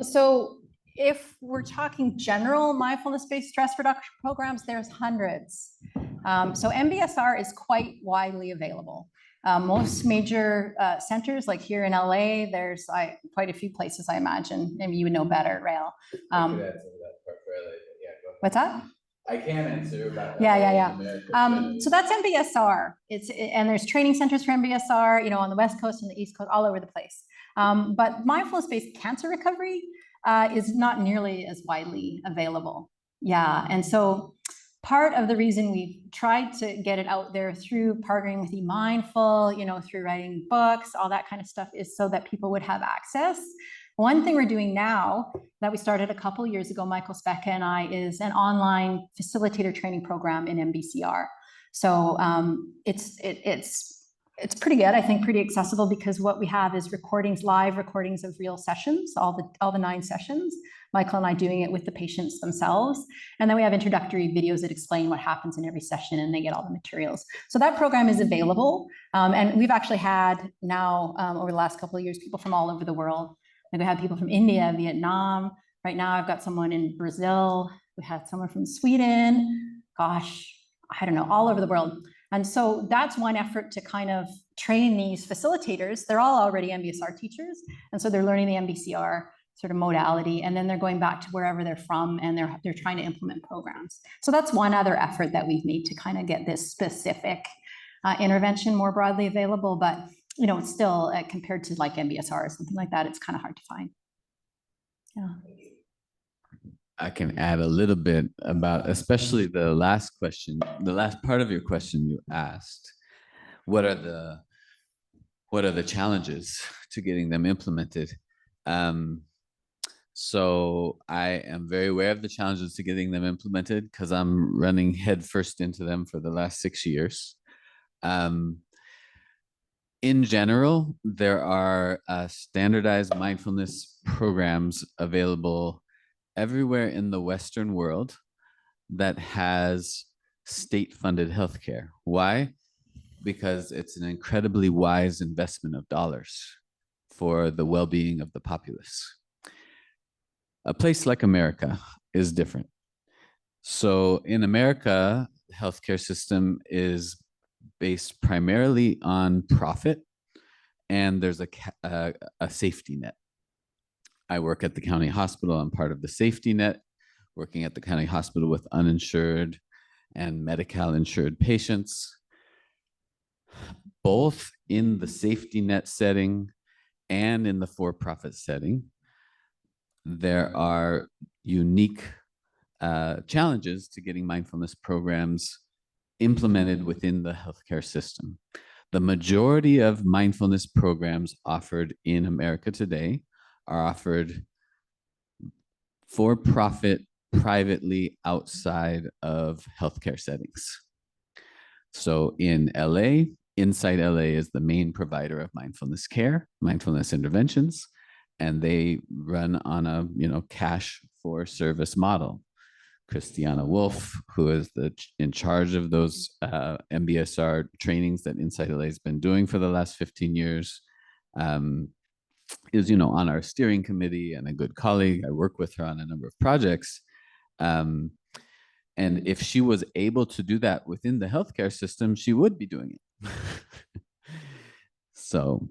So if we're talking general mindfulness-based stress reduction programs, there's hundreds. So MBSR is quite widely available. Most major centers, like here in LA, there's quite a few places, I imagine. Maybe you would know better, Rael. What's that? I can answer about that. Yeah. So that's MBSR. And there's training centers for MBSR, on the West Coast and the East Coast, all over the place. But mindfulness-based cancer recovery is not nearly as widely available. Yeah, and so part of the reason we've tried to get it out there through partnering with eMindful, through writing books, all that kind of stuff, is so that people would have access. One thing we're doing now that we started a couple of years ago, Michael Specka and I, is an online facilitator training program in MBCR. So it's pretty good, I think, pretty accessible, because what we have is live recordings of real sessions, all the 9 sessions, Michael and I doing it with the patients themselves. And then we have introductory videos that explain what happens in every session, and they get all the materials. So that program is available. And we've actually had now, over the last couple of years, people from all over the world. Like we have people from India, Vietnam. Right now, I've got someone in Brazil. We had someone from Sweden. Gosh, I don't know, all over the world. And so that's one effort to kind of train these facilitators. They're all already MBSR teachers. And so they're learning the MBCR sort of modality, and then they're going back to wherever they're from, and they're trying to implement programs. So that's one other effort that we've made to kind of get this specific intervention more broadly available. But it's still compared to like MBSR or something like that, it's kind of hard to find. Yeah. I can add a little bit about, especially the last question, the last part of your question you asked. What are the challenges to getting them implemented? So I am very aware of the challenges to getting them implemented, because I'm running headfirst into them for the last 6 years. In general, there are standardized mindfulness programs available everywhere in the Western world that has state-funded healthcare. Why? Because it's an incredibly wise investment of dollars for the well-being of the populace. A place like America is different. So in America, the healthcare system is based primarily on profit, and there's a safety net. I work at the county hospital. I'm part of the safety net, working at the county hospital with uninsured and Medi-Cal insured patients. Both in the safety net setting and in the for-profit setting, there are unique challenges to getting mindfulness programs implemented within the healthcare system. The majority of mindfulness programs offered in America today are offered for-profit, privately, outside of healthcare settings. So in LA, Insight LA is the main provider of mindfulness care, mindfulness interventions, and they run on a cash for service model. Christiana Wolf, who is in charge of those MBSR trainings that Insight LA has been doing for the last 15 years, is on our steering committee and a good colleague. I work with her on a number of projects. And if she was able to do that within the healthcare system, she would be doing it. So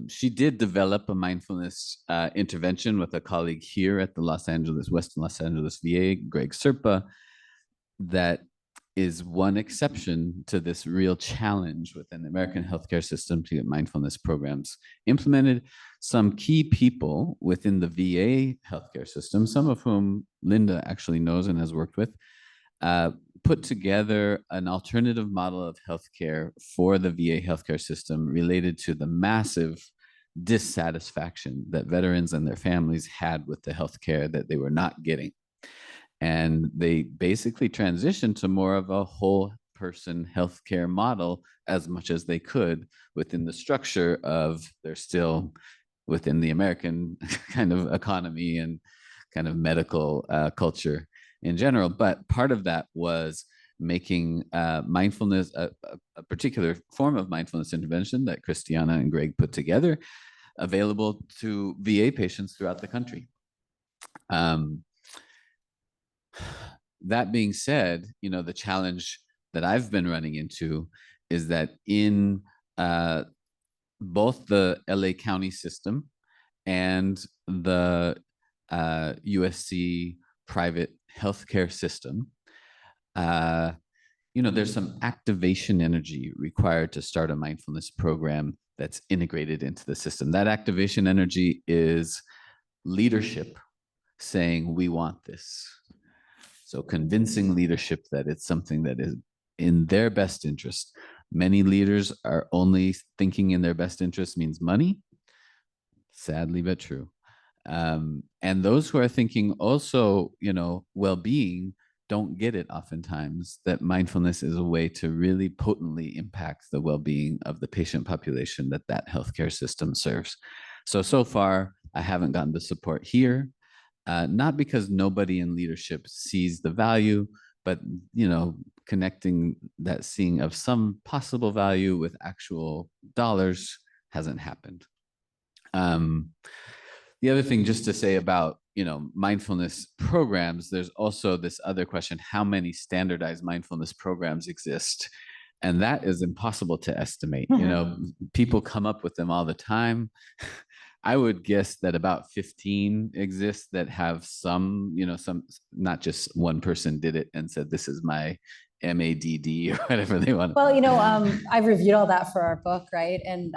she did develop a mindfulness intervention with a colleague here at the Western Los Angeles VA, Greg Serpa, that is one exception to this real challenge within the American healthcare system to get mindfulness programs implemented. Some key people within the VA healthcare system, some of whom Linda actually knows and has worked with, put together an alternative model of healthcare for the VA healthcare system related to the massive dissatisfaction that veterans and their families had with the healthcare that they were not getting. And they basically transitioned to more of a whole person healthcare model as much as they could within the structure of they're still within the American kind of economy and kind of medical culture in general. But part of that was making mindfulness, a particular form of mindfulness intervention that Christiana and Greg put together, available to VA patients throughout the country. That being said, the challenge that I've been running into is that in both the LA County system and the USC private healthcare system, there's some activation energy required to start a mindfulness program that's integrated into the system. That activation energy is leadership saying, we want this. So convincing leadership that it's something that is in their best interest. Many leaders are only thinking in their best interest means money, sadly but true. And those who are thinking also, well-being, don't get it oftentimes that mindfulness is a way to really potently impact the well-being of the patient population that healthcare system serves. So far, I haven't gotten the support here, not because nobody in leadership sees the value, but, connecting that seeing of some possible value with actual dollars hasn't happened. The other thing just to say about, mindfulness programs, there's also this other question, how many standardized mindfulness programs exist? And that is impossible to estimate. People come up with them all the time. I would guess that about 15 exist that have some, not just one person did it and said, this is my MADD or whatever they want. Well, I've reviewed all that for our book, right? And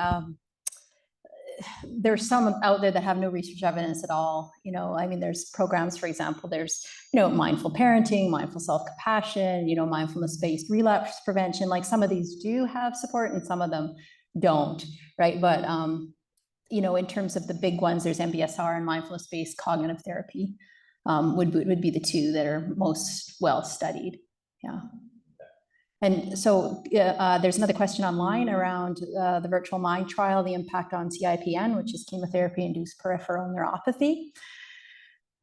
there's some out there that have no research evidence at all. There's programs, for example, there's, mindful parenting, mindful self-compassion, mindfulness-based relapse prevention. Like some of these do have support and some of them don't, right? But, in terms of the big ones, there's MBSR and mindfulness-based cognitive therapy would be the two that are most well studied. Yeah. And so there's another question online around the virtual mind trial, the impact on CIPN, which is chemotherapy-induced peripheral neuropathy.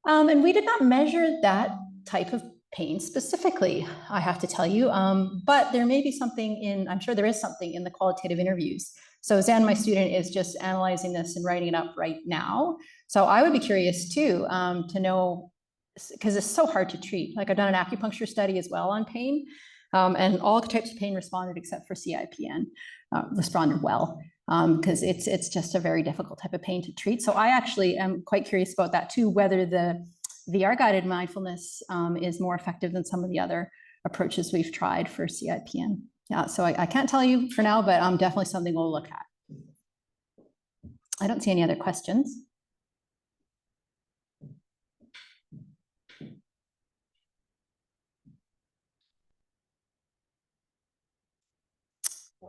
And we did not measure that type of pain specifically, I have to tell you, but there may be something in, I'm sure there is something in the qualitative interviews. So Zan, my student, is just analyzing this and writing it up right now. So I would be curious too, to know, because it's so hard to treat. Like I've done an acupuncture study as well on pain, and all types of pain responded except for CIPN, responded well, because it's just a very difficult type of pain to treat. So I actually am quite curious about that too, whether the VR-guided mindfulness is more effective than some of the other approaches we've tried for CIPN. Yeah, so I can't tell you for now, but definitely something we'll look at. I don't see any other questions.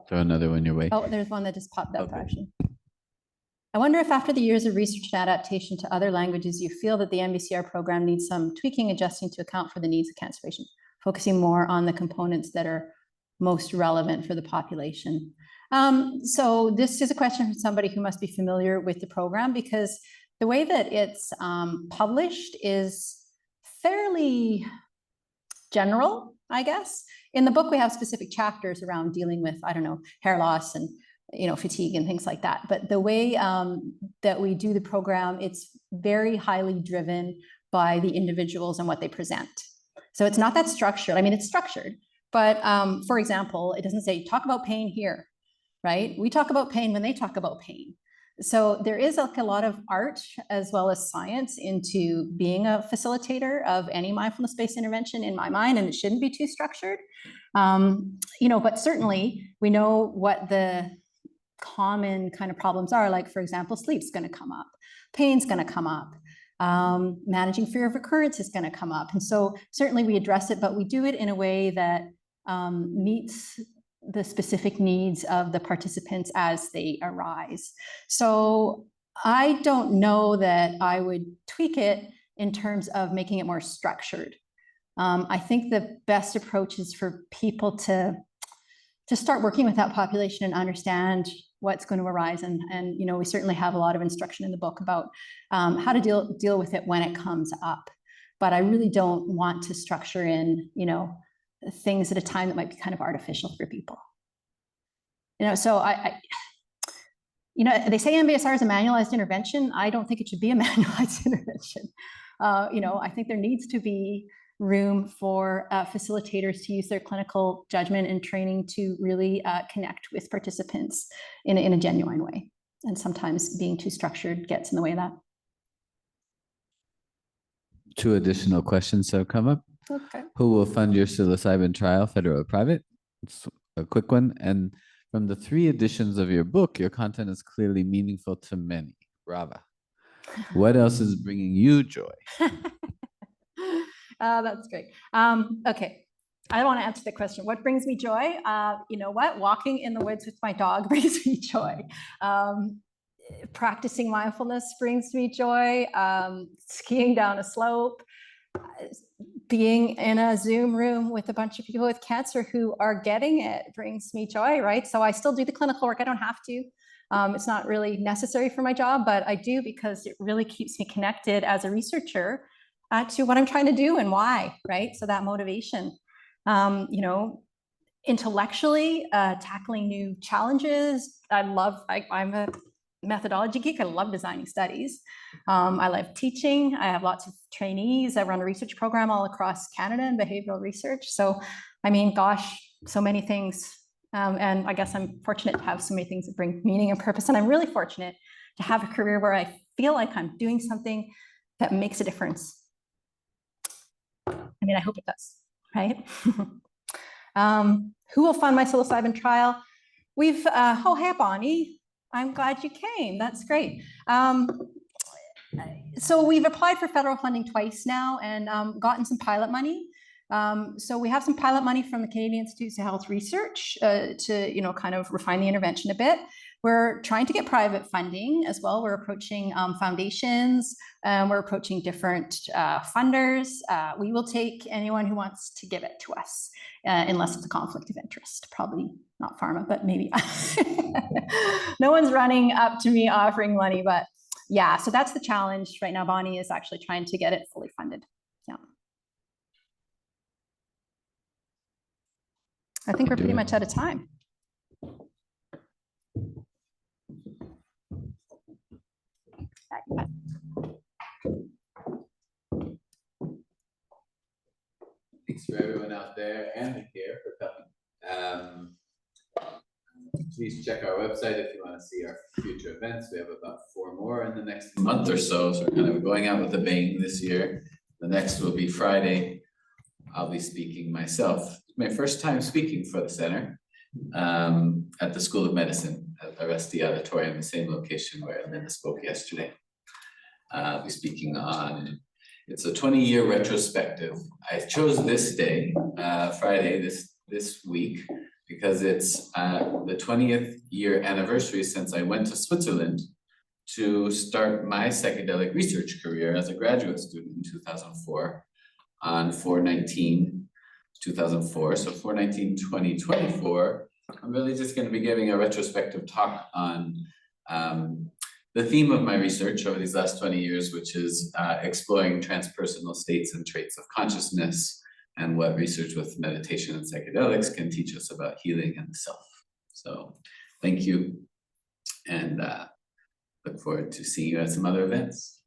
Throw another one your way. Oh, there's one that just popped up, Okay. actually. I wonder if after the years of research and adaptation to other languages, you feel that the MBCR program needs some tweaking, adjusting to account for the needs of cancer patients, focusing more on the components that are most relevant for the population. So this is a question from somebody who must be familiar with the program, because the way that it's published is fairly general, I guess. In the book, we have specific chapters around dealing with, I don't know, hair loss and fatigue and things like that. But the way that we do the program, it's very highly driven by the individuals and what they present. So it's not that structured. I mean, it's structured, but for example, it doesn't say talk about pain here, right? We talk about pain when they talk about pain. So there is like a lot of art as well as science into being a facilitator of any mindfulness-based intervention in my mind, and it shouldn't be too structured. But certainly we know what the common kind of problems are. Like, for example, sleep's going to come up, pain's going to come up, managing fear of recurrence is going to come up. And so certainly we address it, but we do it in a way that meets the specific needs of the participants as they arise. So I don't know that I would tweak it in terms of making it more structured. I think the best approach is for people to start working with that population and understand what's going to arise. And we certainly have a lot of instruction in the book about how to deal with it when it comes up. But I really don't want to structure in, things at a time that might be kind of artificial for people. So they say MBSR is a manualized intervention. I don't think it should be a manualized intervention. I think there needs to be room for facilitators to use their clinical judgment and training to really connect with participants in a genuine way. And sometimes being too structured gets in the way of that. 2 additional questions have come up. Okay. Who will fund your psilocybin trial, federal or private? It's a quick one. And from the 3 editions of your book, your content is clearly meaningful to many. Brava. What else is bringing you joy? That's great. Okay. I want to answer the question. What brings me joy? You know what? Walking in the woods with my dog brings me joy. Practicing mindfulness brings me joy. Skiing down a slope. Being in a Zoom room with a bunch of people with cancer who are getting it brings me joy, right? So I still do the clinical work. I don't have to. It's not really necessary for my job, but I do because it really keeps me connected as a researcher to what I'm trying to do and why, right? So that motivation, intellectually, tackling new challenges. I'm a methodology geek. I love designing studies. I love teaching. I have lots of trainees. I run a research program all across Canada in behavioral research. So, I mean, gosh, so many things. And I guess I'm fortunate to have so many things that bring meaning and purpose. And I'm really fortunate to have a career where I feel like I'm doing something that makes a difference. I mean, I hope it does, right? Who will fund my psilocybin trial? We've, hey, Bonnie. I'm glad you came. That's great. So we've applied for federal funding twice now and gotten some pilot money. So we have some pilot money from the Canadian Institutes of Health Research to, kind of refine the intervention a bit. We're trying to get private funding as well. We're approaching foundations. We're approaching different funders. We will take anyone who wants to give it to us, unless it's a conflict of interest. Probably not pharma, but maybe. No one's running up to me offering money, but yeah, so that's the challenge right now. Bonnie is actually trying to get it fully funded. Yeah. I think we're pretty much out of time. Thanks for everyone out there and here for coming. Please check our website if you want to see our future events. We have about 4 more in the next month or so. So we're kind of going out with a bang this year. The next will be Friday. I'll be speaking myself. It's my first time speaking for the center at the School of Medicine at the Rusty Auditorium, the same location where Linda spoke yesterday. I'll be speaking on, it's a 20-year retrospective. I chose this day, Friday, this week, because it's the 20th year anniversary since I went to Switzerland to start my psychedelic research career as a graduate student in 2004 on 4/19/2004. So 4/19/2024, I'm really just going to be giving a retrospective talk on the theme of my research over these last 20 years, which is exploring transpersonal states and traits of consciousness, and what research with meditation and psychedelics can teach us about healing and the self. So thank you, and look forward to seeing you at some other events.